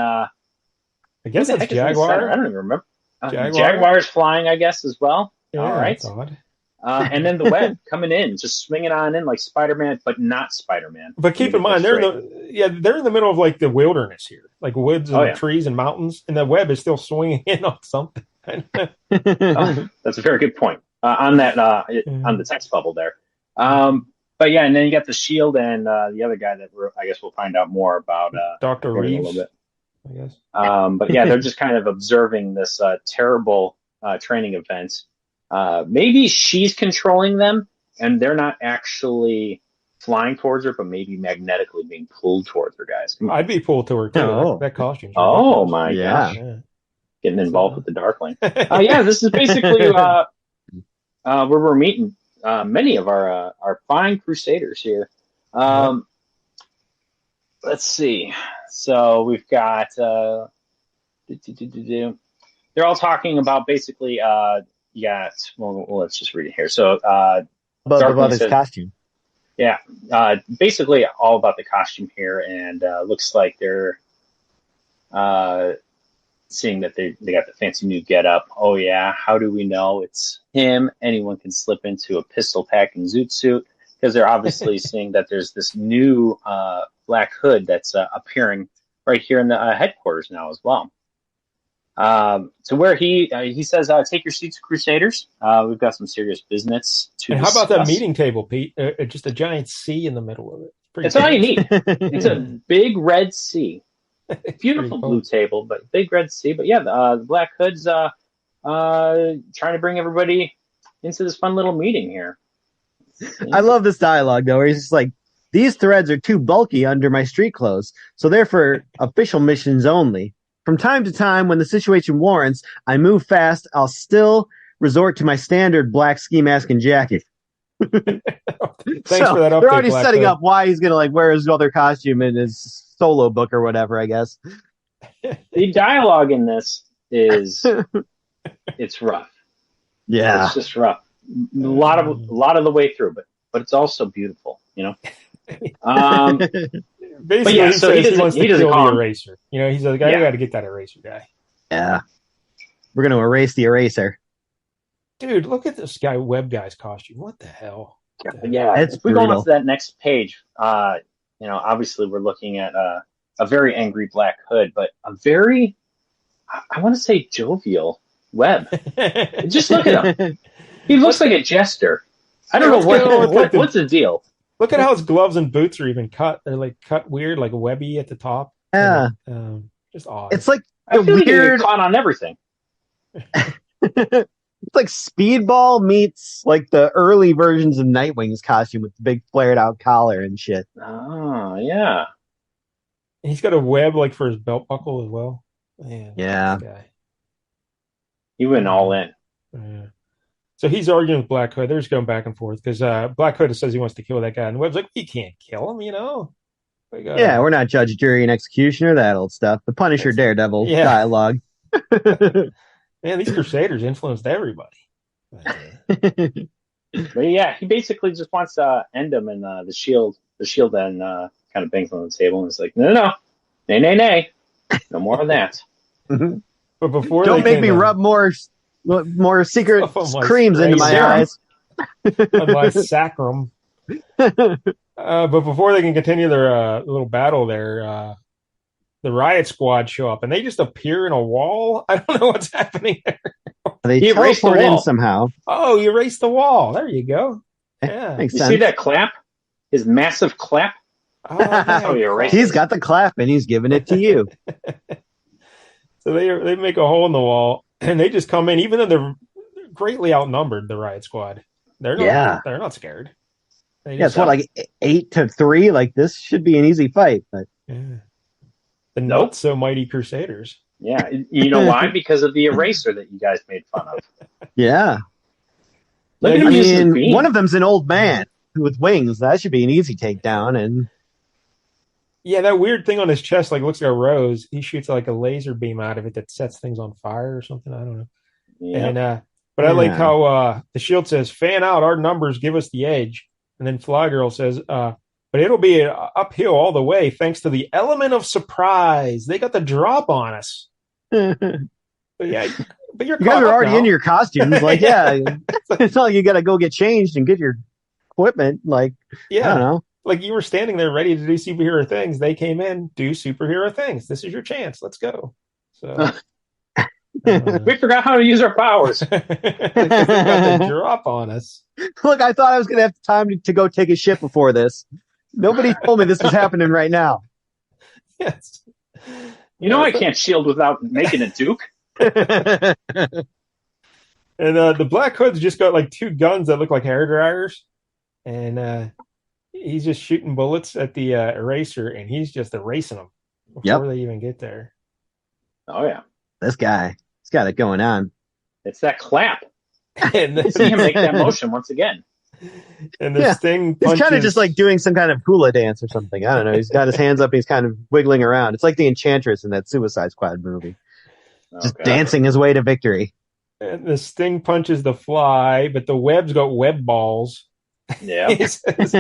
Speaker 1: I guess it's Jaguar.
Speaker 3: I don't even remember. Jaguar's flying, I guess, as well.
Speaker 1: Yeah,
Speaker 3: all right.
Speaker 1: That's odd.
Speaker 3: And then the web coming in, just swinging on in like Spider-Man, but not Spider-Man.
Speaker 1: But keep in mind, they're in the middle of like the wilderness here, like woods and trees and mountains, and the web is still swinging in on something.
Speaker 3: That's a very good point on that on the text bubble there. But yeah, and then you got the Shield and the other guy that I guess we'll find out more about
Speaker 1: Dr. Reeves,
Speaker 3: a little bit.
Speaker 1: I guess.
Speaker 3: But yeah, they're just kind of observing this terrible training event. Maybe she's controlling them, and they're not actually flying towards her, but maybe magnetically being pulled towards her, guys.
Speaker 1: I'd be pulled to her too.
Speaker 2: Oh.
Speaker 1: That costume.
Speaker 3: Oh my gosh.
Speaker 1: Yeah.
Speaker 3: Getting involved with the Darkling. Yeah, this is basically where we're meeting many of our fine Crusaders here. Let's see. So we've got they're all talking about basically let's just read it here. So
Speaker 2: about his costume.
Speaker 3: Yeah, basically all about the costume here, and looks like they're seeing that they got the fancy new getup. Oh yeah, how do we know it's him? Anyone can slip into a pistol packing zoot suit, because they're obviously seeing that there's this new Black Hood that's appearing right here in the headquarters now as well. So where he says, take your seats, Crusaders. We've got some serious business to discuss.
Speaker 1: How about that meeting table, Pete? Just a giant C in the middle of it.
Speaker 3: That's all you need. It's a big red C. Beautiful blue table, but big red C. But yeah, the Black Hood's trying to bring everybody into this fun little meeting here.
Speaker 2: I love this dialogue, though, where he's just like, these threads are too bulky under my street clothes, so they're for official missions only. From time to time, when the situation warrants, I move fast. I'll still resort to my standard black ski mask and jacket.
Speaker 1: Thanks for that update.
Speaker 2: They're already
Speaker 1: Black
Speaker 2: setting
Speaker 1: Hood.
Speaker 2: up why he's going to wear his other costume in his solo book or whatever, I guess.
Speaker 3: The dialogue in this is it's rough.
Speaker 2: Yeah,
Speaker 3: it's just rough. A lot of the way through, but it's also beautiful, you know.
Speaker 1: Basically,
Speaker 3: yeah,
Speaker 1: he wants to kill the
Speaker 3: him.
Speaker 1: eraser. You know, he's like, I got to get that eraser guy.
Speaker 2: Yeah, we're going to erase the eraser.
Speaker 1: Dude, look at this web guy's costume. What the hell?
Speaker 3: Yeah,
Speaker 2: it's
Speaker 3: if we go on
Speaker 2: brutal.
Speaker 3: to that next page, obviously we're looking at a very angry Black Hood, but a very, I want to say, jovial Web. Just look at him. He looks like a jester. I don't know what's the deal.
Speaker 1: Look at how his gloves and boots are even cut. They're like cut weird, like webby at the top.
Speaker 2: Yeah,
Speaker 1: just odd.
Speaker 2: It's like
Speaker 3: I feel like he get caught on everything.
Speaker 2: It's like Speedball meets like the early versions of Nightwing's costume with the big flared out collar and shit.
Speaker 3: Oh, yeah.
Speaker 1: He's got a web like for his belt buckle as well. Man,
Speaker 2: yeah.
Speaker 1: This guy.
Speaker 3: He went all in.
Speaker 1: Yeah. So he's arguing with Black Hood. They're just going back and forth because Black Hood says he wants to kill that guy. And Webb's like, we can't kill him, you know?
Speaker 2: Yeah, we're not judge, jury, and executioner, that old stuff. The Punisher Daredevil dialogue.
Speaker 1: Man, these Crusaders influenced everybody.
Speaker 3: But yeah, he basically just wants to end him, and the shield then kind of bangs on the table and is like, no, nay, no more of that.
Speaker 1: But before
Speaker 2: don't make me rub more secret creams into my eyes.
Speaker 1: On my sacrum. But before they can continue their little battle there, the Riot Squad show up, and they just appear in a wall. I don't know what's happening there.
Speaker 2: They teleport in somehow.
Speaker 1: Oh, you erased the wall. There you go. Yeah.
Speaker 2: Makes
Speaker 3: you
Speaker 2: sense.
Speaker 3: See that clap? His massive clap?
Speaker 1: Oh, yeah.
Speaker 2: He's got the clap, and he's giving it to you.
Speaker 1: So they make a hole in the wall, and they just come in, even though they're greatly outnumbered, the Riot Squad. They're not scared.
Speaker 2: It's like 8-3. Like, this should be an easy fight, but
Speaker 1: the not so mighty Crusaders.
Speaker 3: Yeah, you know why? Because of the eraser that you guys made fun of.
Speaker 2: Yeah.
Speaker 3: Look at him use the beam.
Speaker 2: One of them's an old man with wings. That should be an easy takedown. And
Speaker 1: yeah, that weird thing on his chest, like looks like a rose. He shoots like a laser beam out of it that sets things on fire or something. I don't know. Yeah. And but I like how the shield says, "Fan out, our numbers give us the edge." And then Fly Girl says, "But it'll be uphill all the way thanks to the element of surprise. They got the drop on us." But yeah, But you're
Speaker 2: You guys
Speaker 1: caught
Speaker 2: are
Speaker 1: up
Speaker 2: already
Speaker 1: now.
Speaker 2: in your costumes. Like, yeah, it's not like you got to go get changed and get your equipment. Like, I
Speaker 1: Yeah.
Speaker 2: don't know.
Speaker 1: Like you were standing there ready to do superhero things. They came in, do superhero things. This is your chance. Let's go. So
Speaker 3: We forgot how to use our powers.
Speaker 1: because they got the drop on us.
Speaker 2: Look, I thought I was going to have time to go take a shit before this. Nobody told me this was happening right now.
Speaker 1: Yes.
Speaker 3: You know I can't shield without making a Duke.
Speaker 1: And the Black Hood's just got like two guns that look like hair dryers, and he's just shooting bullets at the eraser, and he's just erasing them before they even get there.
Speaker 3: Oh yeah,
Speaker 2: This guy, he's got it going on.
Speaker 3: it's that clap.
Speaker 1: And
Speaker 3: You see him make that motion once again.
Speaker 1: And the Sting punches.
Speaker 2: He's kind of just like doing some kind of hula dance or something. I don't know. He's got his hands up. He's kind of wiggling around. It's like the Enchantress in that Suicide Squad movie. Just dancing his way to victory.
Speaker 1: And the Sting punches the Fly, but the Web's got web balls.
Speaker 3: Yeah.
Speaker 1: He says,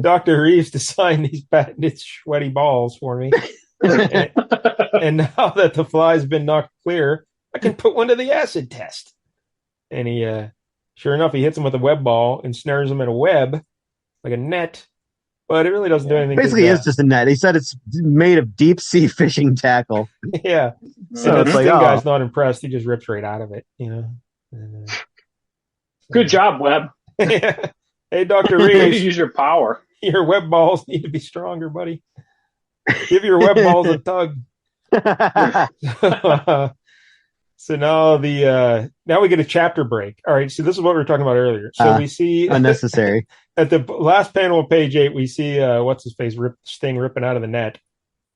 Speaker 1: Dr. Reeves to sign these patented sweaty balls for me. and now that the Fly's been knocked clear, I can put one to the acid test. And he, sure enough, he hits him with a web ball and snares him in a web, like a net. But it really doesn't do anything.
Speaker 2: Basically, it's just a net. He said it's made of deep sea fishing tackle.
Speaker 1: Yeah.
Speaker 2: So
Speaker 1: the
Speaker 2: it's
Speaker 1: Sting
Speaker 2: like,
Speaker 1: guy's not impressed. He just rips right out of it, you know. And,
Speaker 3: Good job, Webb.
Speaker 1: Yeah. Hey, Dr.
Speaker 3: Way to
Speaker 1: Reeves,
Speaker 3: use your power.
Speaker 1: your web balls need to be stronger, buddy. Give your web balls a tug. So now now we get a chapter break. All right, so this is what we were talking about earlier. So we see
Speaker 2: unnecessary.
Speaker 1: At the last panel of page 8, we see what's his face Sting ripping out of the net,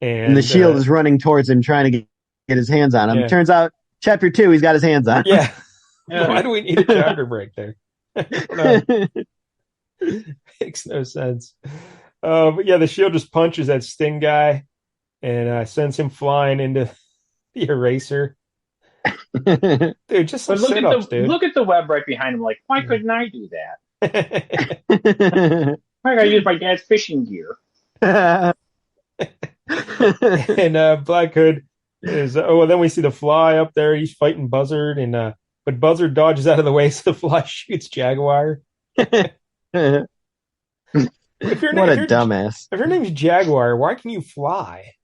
Speaker 1: and
Speaker 2: the Shield is running towards him, trying to get his hands on him.
Speaker 1: Yeah.
Speaker 2: Turns out, chapter 2, he's got his hands on.
Speaker 1: Yeah. Why do we need a chapter break there? Makes no sense. But yeah, the Shield just punches that Sting guy and sends him flying into the eraser. Dude, just some sit-ups, dude.
Speaker 3: Look at the Web right behind him. Like, why couldn't I do that? I gotta use my dad's fishing gear.
Speaker 1: And Black Hood is then we see the Fly up there. He's fighting Buzzard, and but Buzzard dodges out of the way, so the Fly shoots Jaguar.
Speaker 2: What a dumbass.
Speaker 1: If your name's Jaguar, why can you fly?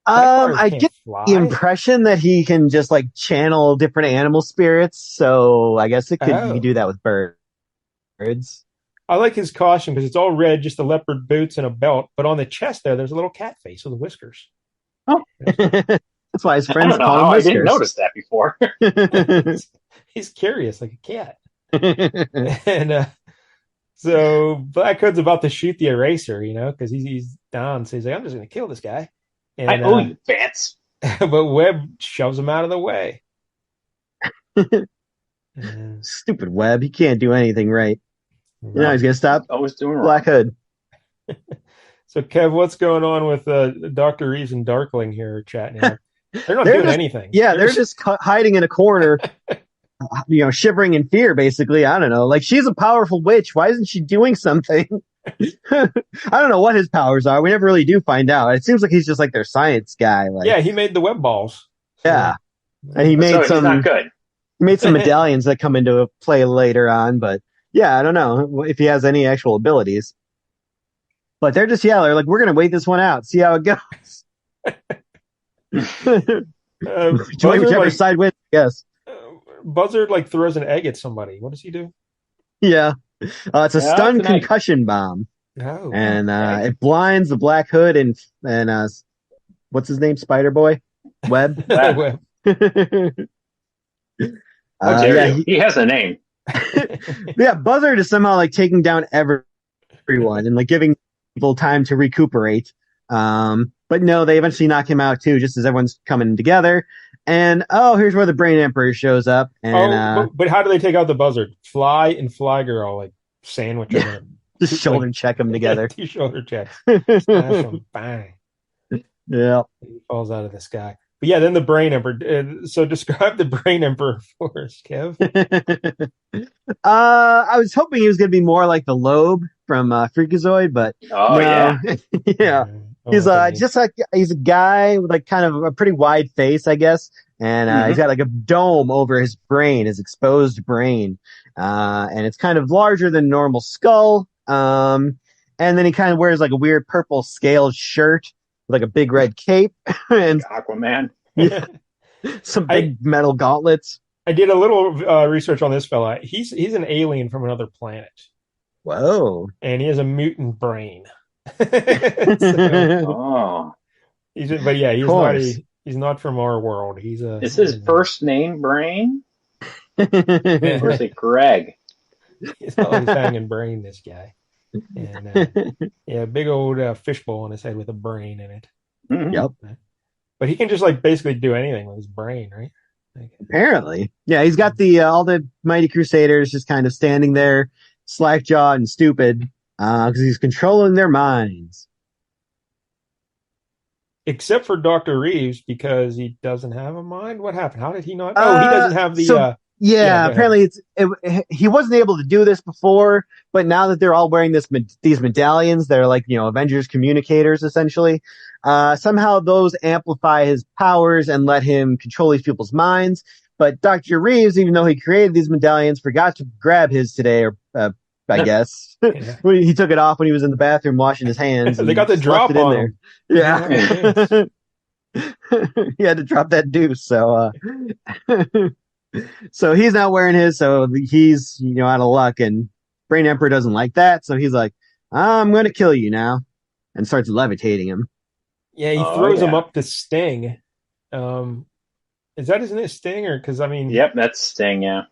Speaker 2: I get the impression that he can just like channel different animal spirits, so I guess he could do that with birds. I
Speaker 1: like his costume because it's all red, just the leopard boots and a belt, but on the chest there's a little cat face with whiskers.
Speaker 3: Oh.
Speaker 2: That's why his friends call him Whiskers.
Speaker 3: I didn't notice that before.
Speaker 1: He's curious like a cat. And so Black Hood's about to shoot the eraser, you know, because he's down, so he's like, I'm just going to kill this guy. And,
Speaker 3: I owe you, Vance.
Speaker 1: But Webb shoves him out of the way.
Speaker 2: Stupid Webb. He can't do anything right. No. You know he's going to stop
Speaker 3: always doing
Speaker 2: Black Hood.
Speaker 1: So, Kev, what's going on with Dr. Reeves and Darkling here chatting? They're not doing anything.
Speaker 2: Yeah, they're just hiding in a corner, you know, shivering in fear, basically. I don't know. Like, she's a powerful witch. Why isn't she doing something? I don't know what his powers are. We never really do find out. It seems like he's just like their science guy. Like,
Speaker 1: yeah, he made the web balls.
Speaker 2: Yeah, and he made some.
Speaker 3: Not good.
Speaker 2: He made some medallions that come into play later on. But yeah, I don't know if he has any actual abilities. But they're just they're like, we're gonna wait this one out, see how it goes. Join whichever side wins, I guess.
Speaker 1: Buzzard like throws an egg at somebody. What does he do?
Speaker 2: Yeah. It's a stun concussion bomb.
Speaker 1: Oh,
Speaker 2: and it blinds the Black Hood and what's his name? Spider Boy? Webb?
Speaker 1: Webb.
Speaker 3: He has a name.
Speaker 2: Yeah, Buzzard is somehow like taking down everyone and like giving people time to recuperate. But no, they eventually knock him out too, just as everyone's coming together. And here's where the Brain Emperor shows up. And
Speaker 1: but how do they take out the Buzzard? Fly and Fly Girl like sandwich him.
Speaker 2: Just shoulder check them together.
Speaker 1: Two shoulder checks. Smash them, bang.
Speaker 2: Yeah.
Speaker 1: He falls out of the sky. But yeah, then the Brain Emperor. So describe the Brain Emperor for us, Kev.
Speaker 2: I was hoping he was going to be more like the Lobe from Freakazoid, but
Speaker 3: yeah.
Speaker 2: Yeah. He's just like he's a guy with like kind of a pretty wide face, I guess, And he's got like a dome over his brain, his exposed brain. And it's kind of larger than normal skull. And then he kind of wears like a weird purple scaled shirt with like a big red cape and
Speaker 3: Aquaman.
Speaker 2: some big metal gauntlets.
Speaker 1: I did a little research on this fella. He's an alien from another planet.
Speaker 2: Whoa.
Speaker 1: And he has a mutant brain. He's not from our world.
Speaker 3: Is his first name Brain? Or is it Greg?
Speaker 1: He's always hanging brain, this guy. And big old fishbowl on his head with a brain in it.
Speaker 2: Mm-hmm. Yep.
Speaker 1: But he can just like basically do anything with his brain, right?
Speaker 2: Apparently. Yeah, he's got the all the Mighty Crusaders just kind of standing there, slack-jawed and stupid, because he's controlling their minds.
Speaker 1: Except for Dr. Reeves, because he doesn't have a mind. What happened? How did he not? He doesn't have the...
Speaker 2: apparently he wasn't able to do this before, but now that they're all wearing these medallions, they're like, Avengers communicators, essentially. Somehow those amplify his powers and let him control these people's minds. But Dr. Reeves, even though he created these medallions, forgot to grab his today, or I guess. He took it off when he was in the bathroom washing his hands.
Speaker 1: They got the drop on there.
Speaker 2: Yeah. He had to drop that deuce, so so he's not wearing his, so he's out of luck, and Brain Emperor doesn't like that, so he's like, I'm gonna kill you now, and starts levitating him.
Speaker 1: Yeah, he throws him up to Sting. Is that his name, Sting, or because
Speaker 3: Yep, that's Sting. Yeah.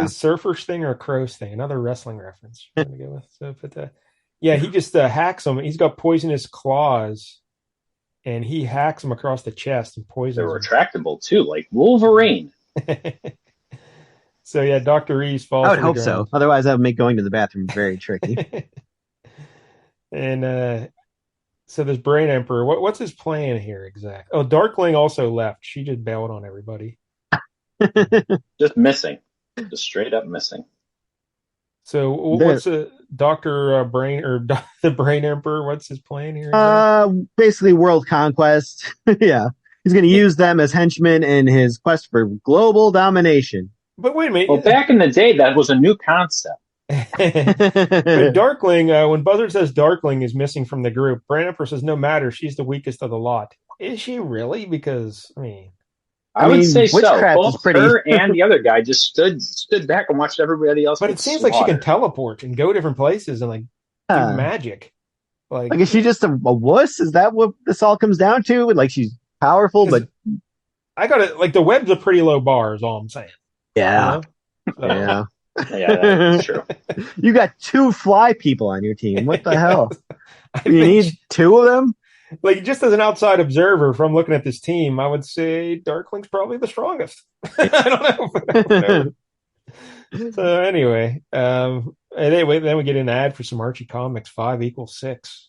Speaker 1: Is it Surfer Sting or a Crow Sting? Another wrestling reference. I'm gonna go with. So put that. Yeah, he just hacks him. He's got poisonous claws, and he hacks him across the chest and poisons.
Speaker 3: They're retractable too, like Wolverine.
Speaker 1: So yeah, Dr. Reeves falls.
Speaker 2: I would hope so. Otherwise, that would make going to the bathroom very tricky.
Speaker 1: And so there's Brain Emperor. What's his plan here exactly? Oh, Darkling also left. She just bailed on everybody.
Speaker 3: Just missing. Just straight up missing.
Speaker 1: So what's Dr. Brain or the Brain Emperor? What's his plan here?
Speaker 2: Basically world conquest. Yeah. He's going to use them as henchmen in his quest for global domination.
Speaker 1: But wait a minute.
Speaker 3: Well, back in the day, that was a new concept.
Speaker 1: But Darkling, when Buzzard says Darkling is missing from the group, Brain Emperor says no matter, she's the weakest of the lot. Is she really? Because
Speaker 3: I would say so. Both her and the other guy just stood back and watched everybody else.
Speaker 1: But it seems like she can teleport and go different places and do magic. Like,
Speaker 2: is she just a wuss? Is that what this all comes down to? Like, she's powerful, but
Speaker 1: I got it. Like, the web's a pretty low bar, is all I'm saying.
Speaker 2: Yeah.
Speaker 3: Yeah, that's true.
Speaker 2: You got 2 fly people on your team. What the hell? You need 2 of them?
Speaker 1: Like, just as an outside observer from looking at this team, I would say Darkling's probably the strongest. I don't know. So anyway, and then we get an ad for some Archie Comics. 5 = 6.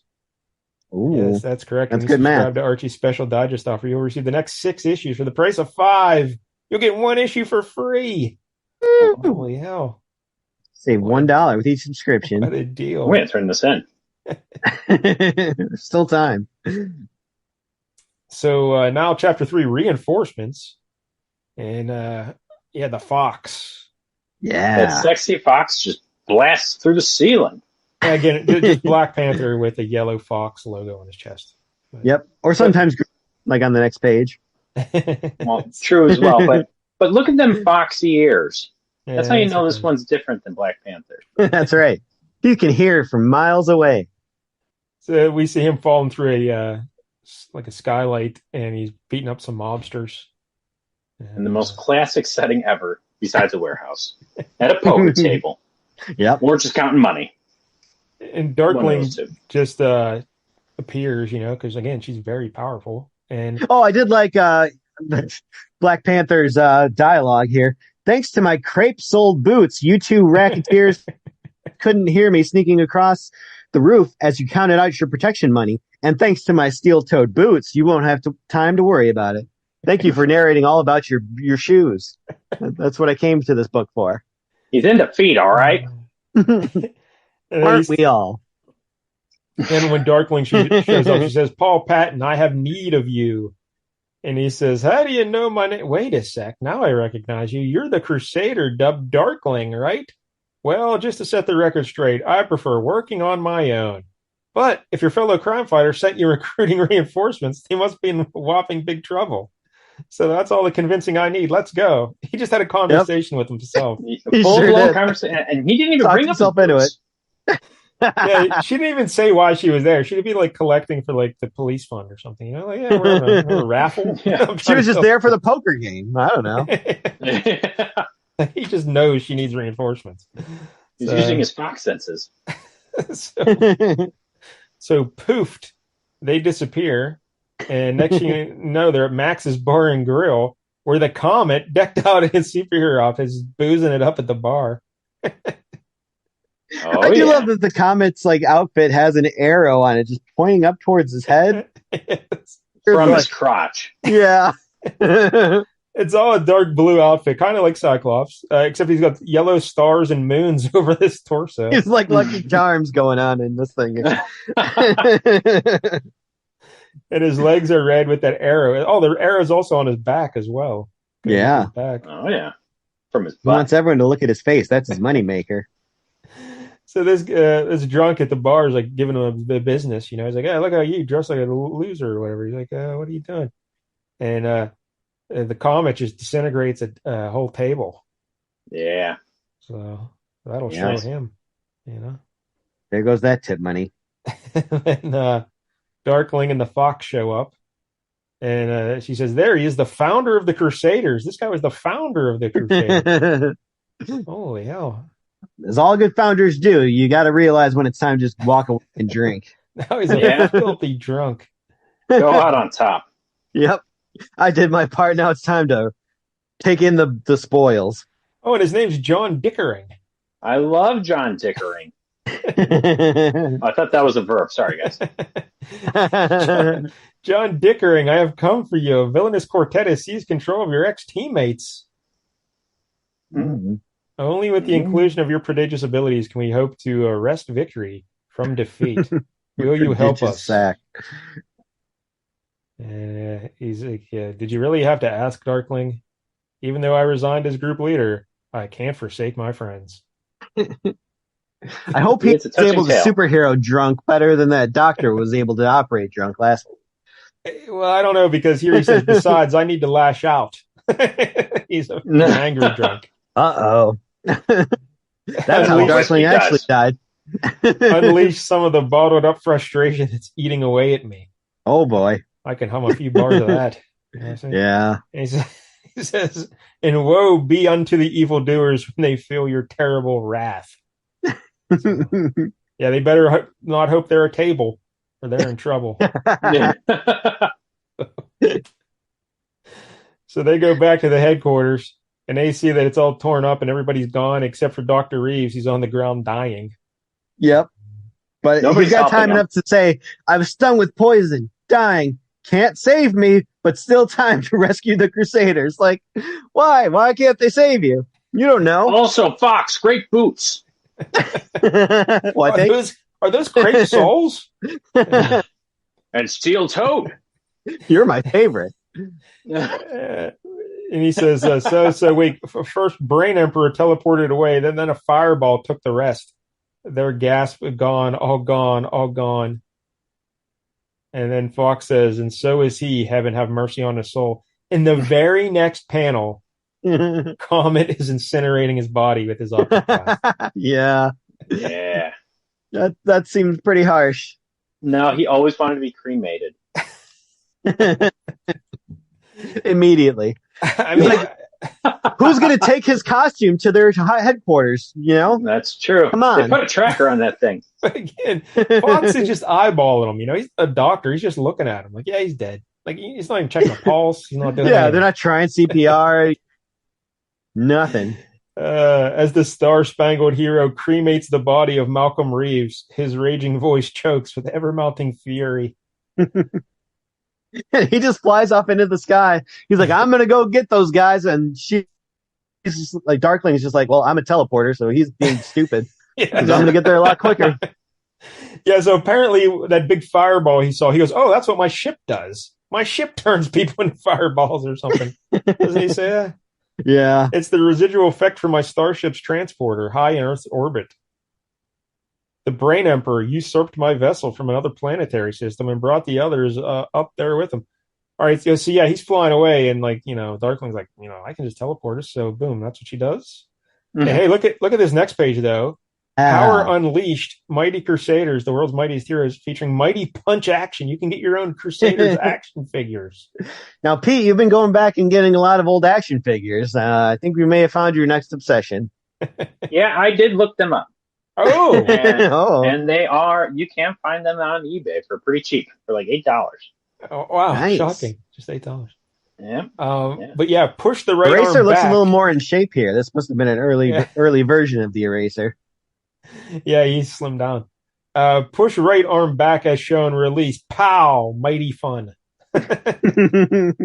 Speaker 2: Ooh,
Speaker 1: yes, that's correct.
Speaker 2: That's good math.
Speaker 1: Subscribe to Archie's special digest offer. You'll receive the next 6 issues for the price of 5. You'll get 1 issue for free. Holy hell!
Speaker 2: Save $1 with each subscription.
Speaker 1: What a deal!
Speaker 3: We're gonna turn this in.
Speaker 2: Still time.
Speaker 1: So now chapter 3, reinforcements, and the fox.
Speaker 2: Yeah,
Speaker 3: that sexy fox just blasts through the ceiling.
Speaker 1: Again, just Black Panther with a yellow fox logo on his chest.
Speaker 2: Yep, or sometimes like on the next page.
Speaker 3: Well, true as well, but look at them foxy ears. That's how you know this one's different than Black Panther.
Speaker 2: That's right. You can hear from miles away.
Speaker 1: So we see him falling through a skylight, and he's beating up some mobsters.
Speaker 3: In the most classic setting ever, besides a warehouse, at a poker table.
Speaker 2: Yep.
Speaker 3: Or just counting money.
Speaker 1: And Darkling just appears, because again, she's very powerful. And
Speaker 2: I did like Black Panther's dialogue here. Thanks to my crepe-soled boots, you 2 racketeers couldn't hear me sneaking across the roof as you counted out your protection money. And thanks to my steel-toed boots, you won't have time to worry about it. Thank you for narrating all about your shoes. That's what I came to this book for.
Speaker 3: He's into feet, all right?
Speaker 2: Aren't we all?
Speaker 1: And when Darkling shows up, she says, Paul Patton, I have need of you. And he says, "How do you know my name?" Wait a sec. Now I recognize you. You're the Crusader dubbed Darkling, right? Well, just to set the record straight, I prefer working on my own. But if your fellow crime fighter sent you recruiting reinforcements, he must be in whopping big trouble. So that's all the convincing I need. Let's go. He just had a conversation with himself.
Speaker 3: Full-blown conversation, and he didn't even bring up
Speaker 2: himself into it.
Speaker 1: Yeah, she didn't even say why she was there. She'd be like collecting for like the police fund or something. You know, like, yeah, we're on a raffle.
Speaker 3: Yeah.
Speaker 2: She was just there for the poker game. I don't know.
Speaker 1: He just knows she needs reinforcements.
Speaker 3: He's using his fox senses.
Speaker 1: So poofed, they disappear. And next thing you know, they're at Max's Bar and Grill, where the Comet, decked out in his superhero outfit, is boozing it up at the bar.
Speaker 2: I do love that the Comet's like outfit has an arrow on it, just pointing up towards his head.
Speaker 3: From his crotch.
Speaker 2: Yeah.
Speaker 1: It's all a dark blue outfit, kind of like Cyclops, except he's got yellow stars and moons over this torso.
Speaker 2: He's like Lucky Charms going on in this thing.
Speaker 1: And his legs are red with that arrow. Oh, the arrow's also on his back as well.
Speaker 2: Yeah.
Speaker 1: Back.
Speaker 3: Oh, yeah. From his butt.
Speaker 2: He wants everyone to look at his face. That's his moneymaker.
Speaker 1: So this drunk at the bar is like giving him the business. You know, he's like, "Hey, look how you dress like a loser or whatever." He's like, "What are you doing?" And the Comet just disintegrates a whole table.
Speaker 3: Yeah.
Speaker 1: So that'll show him. You know.
Speaker 2: There goes that tip money.
Speaker 1: And Darkling and the Fox show up, and she says, "There he is, the founder of the Crusaders. This guy was the founder of the Crusaders." Holy hell!
Speaker 2: As all good founders do, you got to realize when it's time to just walk away and drink.
Speaker 1: Now he's a filthy drunk.
Speaker 3: Go out on top.
Speaker 2: Yep. I did my part. Now it's time to take in the spoils.
Speaker 1: Oh, and his name's John Dickering.
Speaker 3: I love John Dickering. I thought that was a verb. Sorry, guys.
Speaker 1: John Dickering, I have come for you. A villainous quartet has seized control of your ex-teammates.
Speaker 2: Mm-hmm.
Speaker 1: Only with the inclusion of your prodigious abilities can we hope to wrest victory from defeat. Will you help us?
Speaker 2: Sack.
Speaker 1: He's like, did you really have to ask, Darkling? Even though I resigned as group leader, I can't forsake my friends.
Speaker 2: I hope he's able to superhero drunk better than that doctor was able to operate drunk last week.
Speaker 1: Well, I don't know, because here he says, besides, I need to lash out. He's an angry drunk.
Speaker 2: Uh-oh. That's how Darkling actually died.
Speaker 1: Unleash some of the bottled up frustration that's eating away at me.
Speaker 2: Oh, boy.
Speaker 1: I can hum a few bars of that. You know what I'm
Speaker 2: yeah.
Speaker 1: And he says, and woe be unto the evildoers when they feel your terrible wrath. So, yeah, they better not hope they're a table, or they're in trouble. So they go back to the headquarters, and they see that it's all torn up and everybody's gone except for Dr. Reeves. He's on the ground dying.
Speaker 2: Yep. But he's got time enough to say, I was stung with poison, dying, can't save me, but still time to rescue the Crusaders. Like, why? Why can't they save you? You don't know.
Speaker 3: Also, Fox, great boots.
Speaker 1: Are those crepe soles?
Speaker 3: And steel toed.
Speaker 2: You're my favorite.
Speaker 1: And he says, first Brain Emperor teleported away, then a fireball took the rest. Their gasp, gone, all gone, all gone. And then Fox says, and so is he, heaven have mercy on his soul. In the very next panel, Comet is incinerating his body with his optic glass.
Speaker 2: Yeah.
Speaker 3: Yeah.
Speaker 2: That seems pretty harsh.
Speaker 3: No, he always wanted to be cremated.
Speaker 2: Immediately.
Speaker 1: I mean,
Speaker 2: who's going to take his costume to their headquarters? You know,
Speaker 3: that's true.
Speaker 2: Come on,
Speaker 3: they put a tracker on that thing.
Speaker 1: But again, Fox is just eyeballing him. You know, he's a doctor. He's just looking at him like, yeah, he's dead. Like he's not even checking a pulse. He's not doing.
Speaker 2: Yeah, they're not trying CPR. Nothing.
Speaker 1: As the star-spangled hero cremates the body of Malcolm Reeves, his raging voice chokes with ever-mounting fury.
Speaker 2: He just flies off into the sky. He's like, I'm going to go get those guys. And she's just like, Darkling is just like, well, I'm a teleporter, so he's being stupid.
Speaker 1: Yeah.
Speaker 2: I'm going to get there a lot quicker.
Speaker 1: Yeah, so apparently that big fireball he saw, he goes, oh, that's what my ship does. My ship turns people into fireballs or something. Doesn't he say that?
Speaker 2: Yeah.
Speaker 1: It's the residual effect from my starship's transporter, high in Earth's orbit. The Brain Emperor usurped my vessel from another planetary system and brought the others up there with him. All right, so yeah, he's flying away, and Darkling's like, I can just teleport us. So boom, that's what she does. And hey, look at this next page though. Power Unleashed, Mighty Crusaders, the world's mightiest heroes, featuring Mighty Punch action. You can get your own Crusaders action figures.
Speaker 2: Now, Pete, you've been going back and getting a lot of old action figures. I think we may have found your next obsession.
Speaker 3: Yeah, I did look them up.
Speaker 1: Oh,
Speaker 3: and they are. You can find them on eBay for pretty cheap, for like $8.
Speaker 1: Oh, wow,
Speaker 2: nice.
Speaker 1: Shocking! Just $8.
Speaker 3: Yeah.
Speaker 1: But yeah, push the right
Speaker 2: Eraser
Speaker 1: arm
Speaker 2: looks
Speaker 1: back.
Speaker 2: a little more in shape here. This must have been an early version of the Eraser.
Speaker 1: Yeah, he's slimmed down. Push right arm back as shown. Release. Pow! Mighty fun.
Speaker 3: Hey,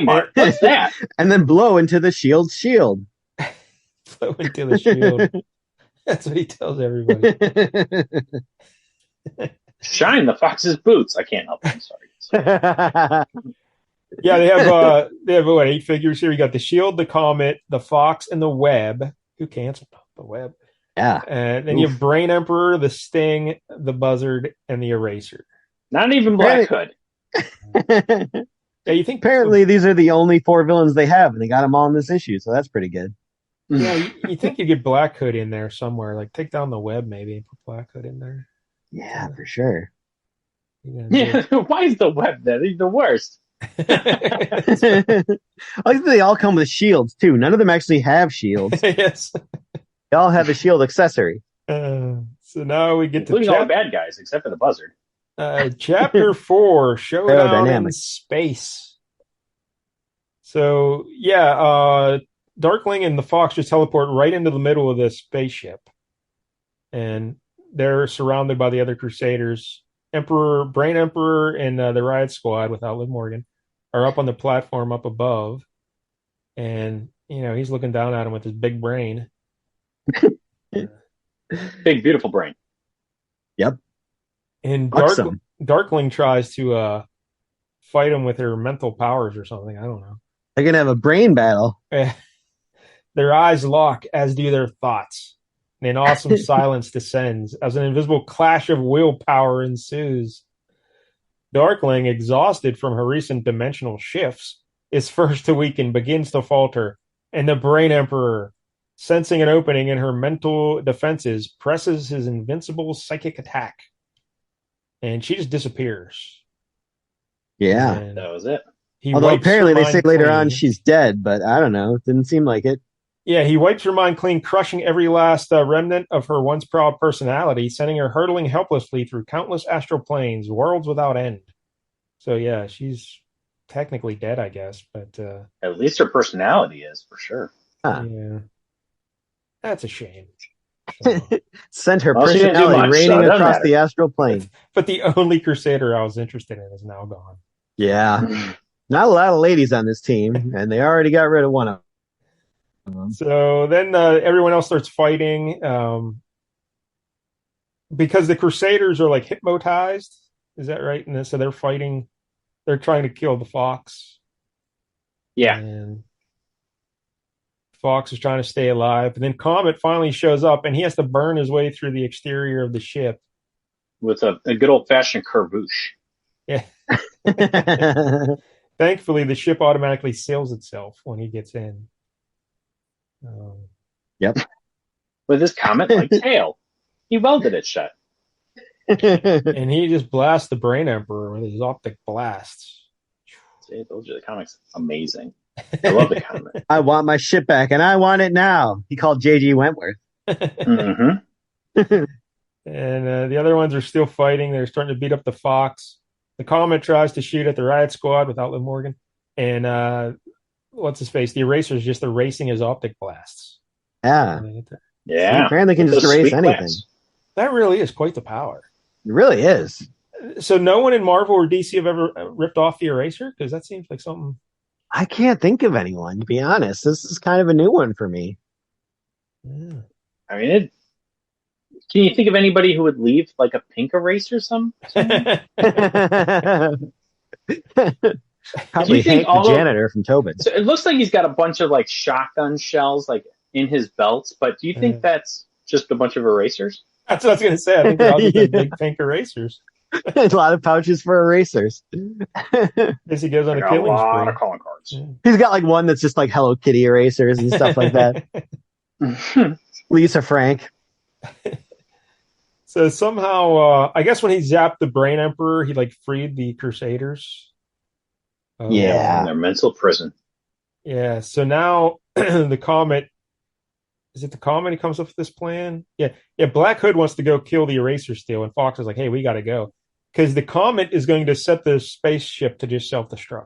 Speaker 3: Mark, what's that?
Speaker 2: And then blow into the shield's shield.
Speaker 1: Blow into the shield. That's what he tells everybody.
Speaker 3: Shine the fox's boots. I can't help it. I'm sorry.
Speaker 1: Yeah, they have what, 8 figures here. You got the shield, the comet, the fox, and the web. Who canceled the web?
Speaker 2: Yeah.
Speaker 1: And then you have Brain Emperor, the Sting, the Buzzard, and the Eraser.
Speaker 3: Not even Black Hood.
Speaker 1: Yeah, you think
Speaker 2: apparently these are the only 4 villains they have, and they got them all in this issue, so that's pretty good.
Speaker 1: Yeah, you think you get Black Hood in there somewhere, like take down the web maybe and put Black Hood in there.
Speaker 2: Yeah, for sure.
Speaker 3: Yeah, why is the web there? They're the worst.
Speaker 2: I think they all come with shields too. None of them actually have shields.
Speaker 1: Yes,
Speaker 2: they all have a shield accessory.
Speaker 1: So now we get
Speaker 3: including
Speaker 1: to
Speaker 3: all the bad guys except for the Buzzard.
Speaker 1: Chapter 4, Showdown in Space. So yeah, Darkling and the Fox just teleport right into the middle of this spaceship, and they're surrounded by the other Crusaders. Brain Emperor, and the Riot Squad without Liv Morgan are up on the platform up above, and he's looking down at him with his big brain.
Speaker 3: Big beautiful brain.
Speaker 2: Yep.
Speaker 1: And Darkling tries to fight him with her mental powers or something. I don't know.
Speaker 2: They're gonna have a brain battle.
Speaker 1: Their eyes lock, as do their thoughts. And an awesome silence descends as an invisible clash of willpower ensues. Darkling, exhausted from her recent dimensional shifts, is first to weaken, begins to falter, and the Brain Emperor, sensing an opening in her mental defenses, presses his invincible psychic attack. And she just disappears.
Speaker 2: Yeah.
Speaker 1: And
Speaker 3: that was it.
Speaker 2: Although apparently they say later on she's dead, but I don't know. It didn't seem like it.
Speaker 1: Yeah, he wipes her mind clean, crushing every last remnant of her once proud personality, sending her hurtling helplessly through countless astral planes, worlds without end. So yeah, she's technically dead, I guess, but
Speaker 3: at least her personality is for sure.
Speaker 2: Huh.
Speaker 1: Yeah, that's a shame.
Speaker 2: Sent her personality raining across the astral plane.
Speaker 1: But the only Crusader I was interested in is now gone.
Speaker 2: Yeah, not a lot of ladies on this team, and they already got rid of one of them.
Speaker 1: So then everyone else starts fighting because the Crusaders are like hypnotized. Is that right? And so they're fighting. They're trying to kill the Fox.
Speaker 3: Yeah.
Speaker 1: And Fox is trying to stay alive. And then Comet finally shows up, and he has to burn his way through the exterior of the ship.
Speaker 3: With a good old-fashioned curvoosh.
Speaker 1: Yeah. Thankfully, the ship automatically seals itself when he gets in.
Speaker 2: Yep.
Speaker 3: With his Comet-like tail. He welded it shut.
Speaker 1: And he just blasts the Brain Emperor with his optic blasts.
Speaker 3: See, I told you the comic's amazing. I love the Comet.
Speaker 2: I want my ship back, and I want it now. He called J.G. Wentworth.
Speaker 3: Mm-hmm.
Speaker 1: And the other ones are still fighting. They're starting to beat up the Fox. The Comet tries to shoot at the Riot Squad without Liv Morgan. And what's his face? The Eraser's just erasing his optic blasts.
Speaker 2: Yeah.
Speaker 3: Yeah.
Speaker 2: Apparently can just erase anything.
Speaker 3: Glass.
Speaker 1: That really is quite the power.
Speaker 2: It really is.
Speaker 1: So no one in Marvel or DC have ever ripped off the Eraser? Because that seems like something...
Speaker 2: I can't think of anyone, to be honest. This is kind of a new one for me.
Speaker 1: Yeah.
Speaker 3: I mean, can you think of anybody who would leave like a pink eraser somewhere?
Speaker 2: Probably
Speaker 3: think
Speaker 2: Hank the janitor from Tobin.
Speaker 3: So it looks like he's got a bunch of like shotgun shells like in his belts, but do you think that's just a bunch of erasers?
Speaker 1: That's what I was going to say. I think they're all just
Speaker 2: Yeah.
Speaker 1: big pink erasers.
Speaker 2: A lot of pouches for erasers.
Speaker 1: As he goes on
Speaker 3: I
Speaker 1: a
Speaker 3: got
Speaker 1: killing
Speaker 3: a lot
Speaker 1: spree.
Speaker 3: of calling cards.
Speaker 2: He's got like one that's just like Hello Kitty erasers and stuff like that. Lisa Frank.
Speaker 1: So somehow, I guess when he zapped the Brain Emperor, he like freed the Crusaders.
Speaker 2: Yeah.
Speaker 3: From their mental prison.
Speaker 1: Yeah. So now the Comet. Is it the Comet? He comes up with this plan. Yeah. Black Hood wants to go kill the Eraser Steel, and Fox is like, "Hey, we got to go," because the Comet is going to set the spaceship to just self-destruct.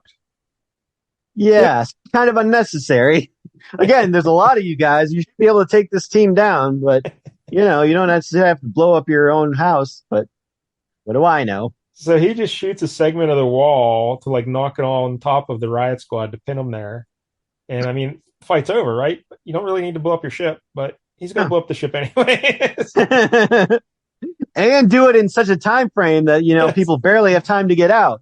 Speaker 2: Yeah, it's kind of unnecessary. Again, there's a lot of you guys. You should be able to take this team down, but you don't necessarily have to blow up your own house. But what do I know?
Speaker 1: So he just shoots a segment of the wall to like knock it on top of the Riot Squad to pin them there. And I mean, fight's over, right? You don't really need to blow up your ship, but he's going to blow up the ship anyway.
Speaker 2: And do it in such a time frame that people barely have time to get out.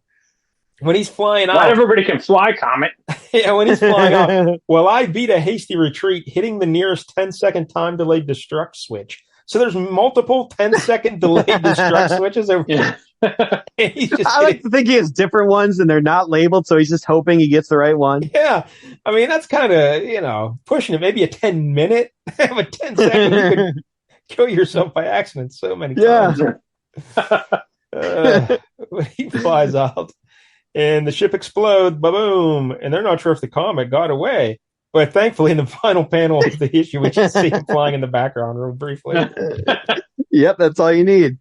Speaker 1: When he's flying out,
Speaker 3: not everybody can fly, Comet.
Speaker 1: Yeah, when he's flying out, well, I beat a hasty retreat, hitting the nearest 10-second time delayed destruct switch. So there's multiple 10-second delayed destruct switches over.
Speaker 3: Yeah.
Speaker 2: I like to think he has different ones and they're not labeled, so he's just hoping he gets the right one.
Speaker 1: Yeah. I mean, that's kind of, pushing it. Maybe a 10-minute, but 10-second, you could kill yourself by accident so many times.
Speaker 2: Yeah.
Speaker 1: When he flies out and the ship explodes, boom, and they're not sure if the Comet got away. But thankfully, in the final panel of the issue, we just see him flying in the background real briefly.
Speaker 2: Yep, that's all you need.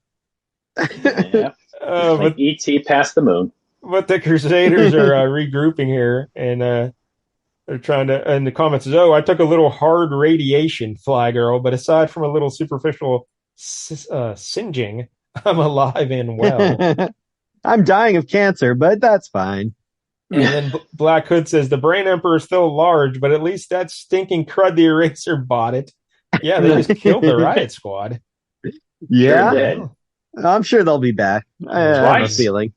Speaker 3: Yeah. But E.T. past the moon.
Speaker 1: But the Crusaders are regrouping here, and they're trying to. And the Comet says, "Oh, I took a little hard radiation, Fly Girl, but aside from a little superficial singeing, I'm alive and well."
Speaker 2: I'm dying of cancer, but that's fine.
Speaker 1: And then Black Hood says, "The Brain Emperor is still large, but at least that stinking crud the Eraser bought it." Yeah, they just killed the Riot Squad.
Speaker 2: Yeah. I'm sure they'll be back. I have a feeling.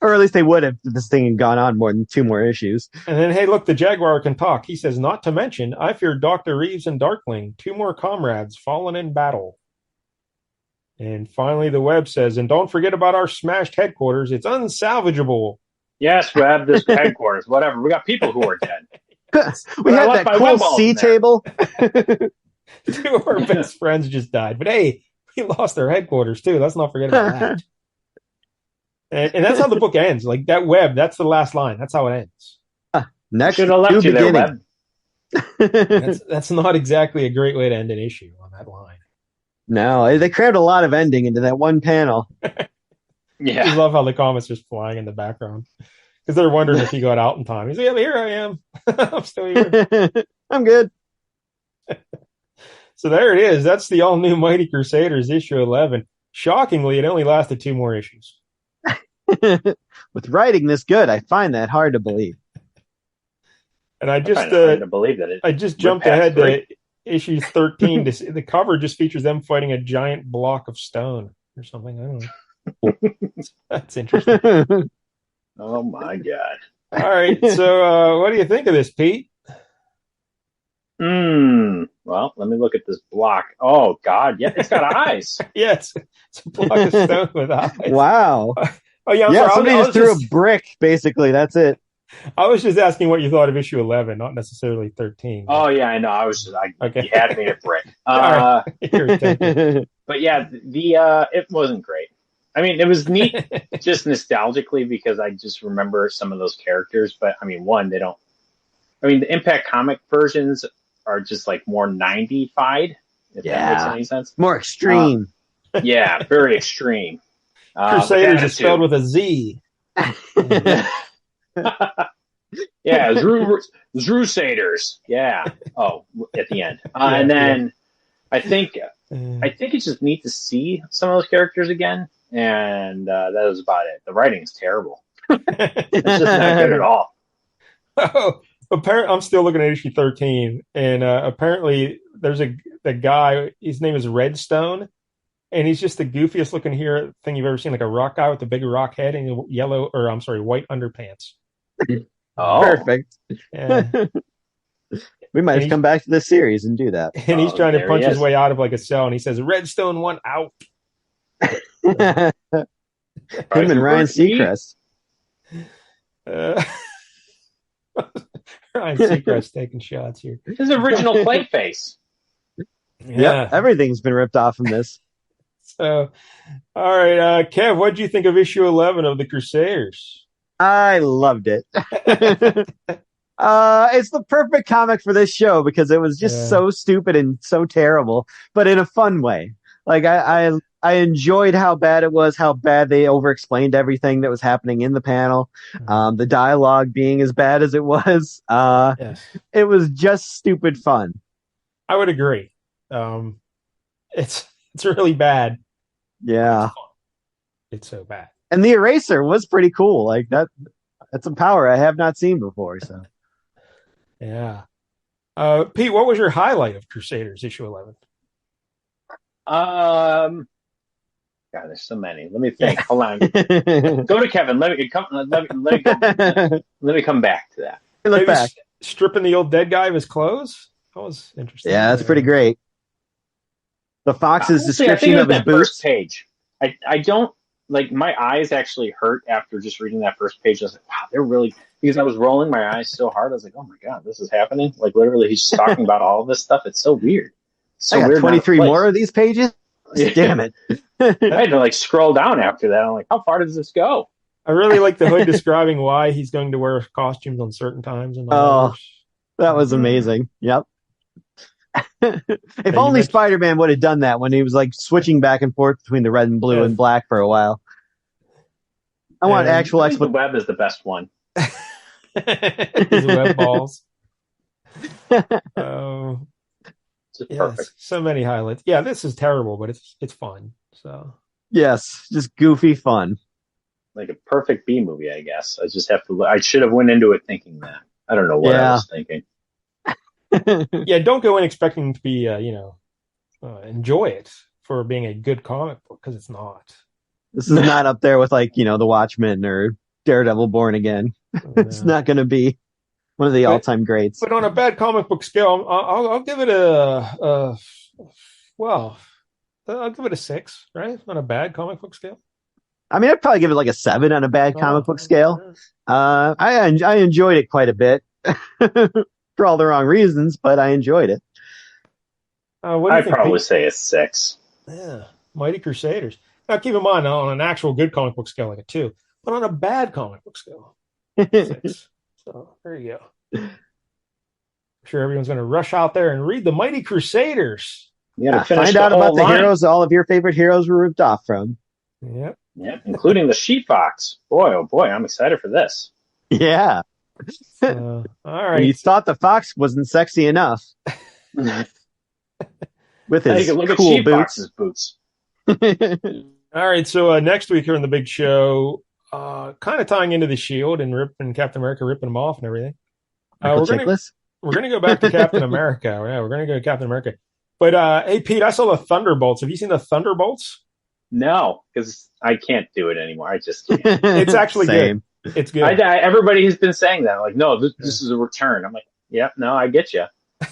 Speaker 2: Or at least they would have if this thing had gone on more than 2 more issues.
Speaker 1: And then, hey, look, the Jaguar can talk. He says, "Not to mention, I fear Dr. Reeves and Darkling, 2 more comrades fallen in battle." And finally, the Web says, "And don't forget about our smashed headquarters. It's unsalvageable."
Speaker 3: Yes, Web, this headquarters, whatever. We got people who are dead.
Speaker 2: We had that cool C table.
Speaker 1: 2 of our best friends just died. But hey, we lost their headquarters too. Let's not forget about that. And that's how the book ends. Like that Web, that's the last line. That's how it ends.
Speaker 2: Next,
Speaker 3: should have left you there, Web.
Speaker 1: That's not exactly a great way to end an issue on that line.
Speaker 2: No, they crammed a lot of ending into that one panel.
Speaker 3: Yeah.
Speaker 1: I just love how the Comet's just flying in the background. Because they're wondering if he got out in time. He's like, "Yeah, here I am. I'm still here."
Speaker 2: I'm good.
Speaker 1: So there it is. That's the all-new Mighty Crusaders issue 11. Shockingly, it only lasted 2 more issues.
Speaker 2: With writing this good, I find that hard to believe.
Speaker 1: And I just
Speaker 3: hard to believe that
Speaker 1: I just jumped ahead to issue 13 to see the cover just features them fighting a giant block of stone or something. I don't know. That's interesting.
Speaker 3: Oh my god.
Speaker 1: All right. So what do you think of this, Pete?
Speaker 3: Well, let me look at this block. Oh god, yeah, it's got eyes.
Speaker 1: Yes, it's a block of stone with eyes.
Speaker 2: Wow.
Speaker 1: Oh yeah,
Speaker 2: yeah. Somebody just threw a brick. Basically, that's it.
Speaker 1: I was just asking what you thought of issue 11, not necessarily 13.
Speaker 3: Oh yeah, I know. I was just
Speaker 1: okay.
Speaker 3: You had me at brick. But yeah, it wasn't great. I mean, it was neat just nostalgically because I just remember some of those characters. But I mean, the Impact comic versions are just like more 90-fied, if that makes any sense.
Speaker 2: More extreme.
Speaker 3: Yeah, very extreme.
Speaker 1: Crusaders is spelled with a Z.
Speaker 3: Yeah, Crusaders. Yeah. Oh, at the end. And then I think it's just neat to see some of those characters again. And that was about it. The writing's terrible. It's just not good at all.
Speaker 1: Oh, apparently, I'm still looking at issue 13, and apparently there's a guy. His name is Redstone, and he's just the goofiest looking thing you've ever seen, like a rock guy with a big rock head and white underpants.
Speaker 3: Oh,
Speaker 2: Perfect.
Speaker 1: Yeah.
Speaker 2: We might have come back to this series and do that.
Speaker 1: And he's trying to punch his way out of like a cell, and he says, "Redstone 1 out."
Speaker 2: Him and Ryan Seacrest.
Speaker 1: Ryan Seacrest taking shots here.
Speaker 3: His original Clayface.
Speaker 2: Yeah, everything's been ripped off from this.
Speaker 1: So, all right, Kev, what did you think of issue 11 of the Crusaders?
Speaker 2: I loved it. It's the perfect comic for this show because it was just so stupid and so terrible, but in a fun way. Like I enjoyed how bad it was, how bad they over-explained everything that was happening in the panel. The dialogue being as bad as it was. It was just stupid fun.
Speaker 1: I would agree. It's really bad.
Speaker 2: Yeah.
Speaker 1: It's so bad.
Speaker 2: And the eraser was pretty cool. Like that's a power I have not seen before. So
Speaker 1: yeah. Pete, what was your highlight of Crusaders issue 11?
Speaker 3: God, there's so many. Let me think. Hold on. Go to Kevin. Let me come back to that.
Speaker 2: Look back.
Speaker 1: Stripping the old dead guy of his clothes. That was interesting.
Speaker 2: Yeah, that's pretty great. The Fox's description of his boots.
Speaker 3: First page. I don't like, my eyes actually hurt after just reading that first page. I was like, wow, they're really, because I was rolling my eyes so hard. I was like, oh my God, this is happening. Like literally he's just talking about all of this stuff. It's so weird. So
Speaker 2: I got
Speaker 3: weird
Speaker 2: 23 more of these pages. Damn it.
Speaker 3: I had to like scroll down after that. I'm like, how far does this go?
Speaker 1: I really like the Hood describing why he's going to wear costumes on certain times. And
Speaker 2: that was amazing. Yep. If only Spider-Man would have done that when he was like switching back and forth between the red and blue and black for a while. I want actual
Speaker 3: explanation. The web is the best one.
Speaker 1: His web balls.
Speaker 3: Perfect.
Speaker 1: So many highlights. Yeah, this is terrible, but it's fun. So
Speaker 2: yes, just goofy fun.
Speaker 3: Like a perfect B movie, I guess. I should have went into it thinking that. I don't know what I was thinking.
Speaker 1: Yeah, don't go in expecting to be, enjoy it for being a good comic book, because it's not.
Speaker 2: This is not up there with like, The Watchmen or Daredevil Born Again. It's not going to be one of the all-time greats.
Speaker 1: But on a bad comic book scale, I'll give it I'll give it a 6, right? On a bad comic book scale.
Speaker 2: I mean, I'd probably give it like a 7 on a bad comic book scale. I enjoyed it quite a bit. For all the wrong reasons, but I enjoyed it.
Speaker 3: I'd probably say a 6.
Speaker 1: Yeah, Mighty Crusaders. Now, keep in mind, on an actual good comic book scale, like a 2, but on a bad comic book scale, 6. So there you go. I'm sure everyone's going to rush out there and read the Mighty Crusaders.
Speaker 2: Yeah, find out about the heroes all of your favorite heroes were ripped off from.
Speaker 1: Yep.
Speaker 3: Yeah, including the Sheep Fox. Boy, oh boy, I'm excited for this.
Speaker 2: Yeah.
Speaker 1: All right.
Speaker 2: You thought the fox wasn't sexy enough with his cool
Speaker 3: boots.
Speaker 1: All right. So next week here on the big show, kind of tying into the Shield and Captain America ripping them off and everything. We're gonna go back to Captain America. Yeah, we're gonna go to Captain America. But hey, Pete, I saw the Thunderbolts. Have you seen the Thunderbolts?
Speaker 3: No, because I can't do it anymore. I just can't.
Speaker 1: It's actually good. It's good.
Speaker 3: Everybody has been saying that. Like, no, this is a return. I'm like, yeah, no, I get you.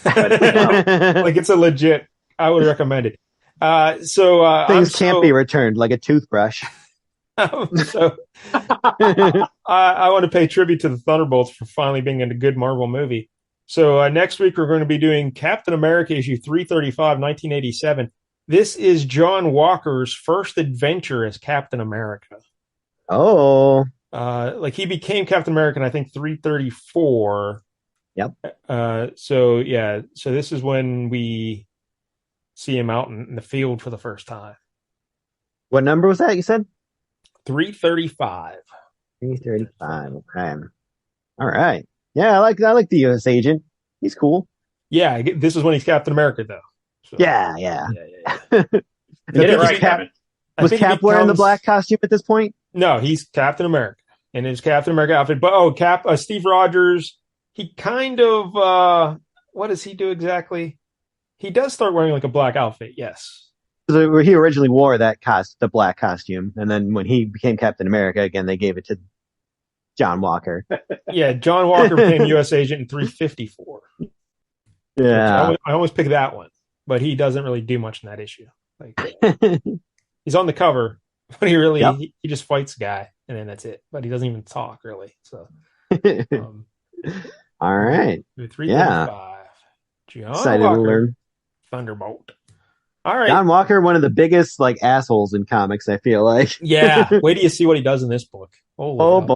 Speaker 3: But,
Speaker 1: like, it's a legit. I would recommend it.
Speaker 2: Things can't be returned, like a toothbrush.
Speaker 1: I want to pay tribute to the Thunderbolts for finally being in a good Marvel movie. So next week we're going to be doing Captain America issue 335, 1987. This is John Walker's first adventure as Captain America.
Speaker 2: Oh.
Speaker 1: Like he became Captain America in, I think, 334.
Speaker 2: Yep.
Speaker 1: So this is when we see him out in the field for the first time.
Speaker 2: What number was that you said?
Speaker 1: 335.
Speaker 2: 335. Okay. All right. Yeah, I like the U.S. agent. He's cool.
Speaker 1: Yeah, this is when he's Captain America, though. So.
Speaker 2: Yeah.
Speaker 3: Get it right, Kevin.
Speaker 2: Was Cap wearing the black costume at this point?
Speaker 1: No, he's Captain America in his Captain America outfit. But Steve Rogers, he kind of what does he do exactly? He does start wearing like a black outfit, yes.
Speaker 2: he originally wore the black costume, and then when he became Captain America again, they gave it to John Walker.
Speaker 1: Yeah, John Walker became U.S. Agent in 354.
Speaker 2: Yeah,
Speaker 1: I almost picked that one, but he doesn't really do much in that issue. Like he's on the cover, but he just fights a guy, and then that's it. But he doesn't even talk really. So,
Speaker 2: all right,
Speaker 1: 335. John
Speaker 2: excited
Speaker 1: Walker,
Speaker 2: to learn.
Speaker 1: Thunderbolt. All right,
Speaker 2: John Walker, one of the biggest like assholes in comics. I feel like.
Speaker 1: Yeah, wait till you see what he does in this book. Boy.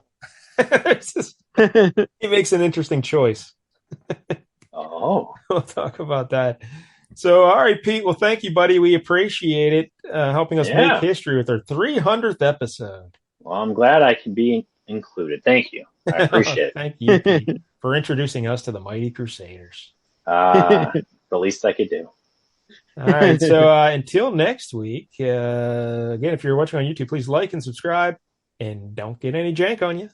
Speaker 1: He makes an interesting choice.
Speaker 3: Oh,
Speaker 1: We'll talk about that. So, all right, Pete. Well, thank you, buddy. We appreciate it, helping us make history with our 300th episode.
Speaker 3: Well, I'm glad I can be included. Thank you. I appreciate it.
Speaker 1: Thank you, Pete, for introducing us to the Mighty Crusaders.
Speaker 3: The least I could do.
Speaker 1: All right. So until next week, again, if you're watching on YouTube, please like and subscribe, and don't get any jank on you.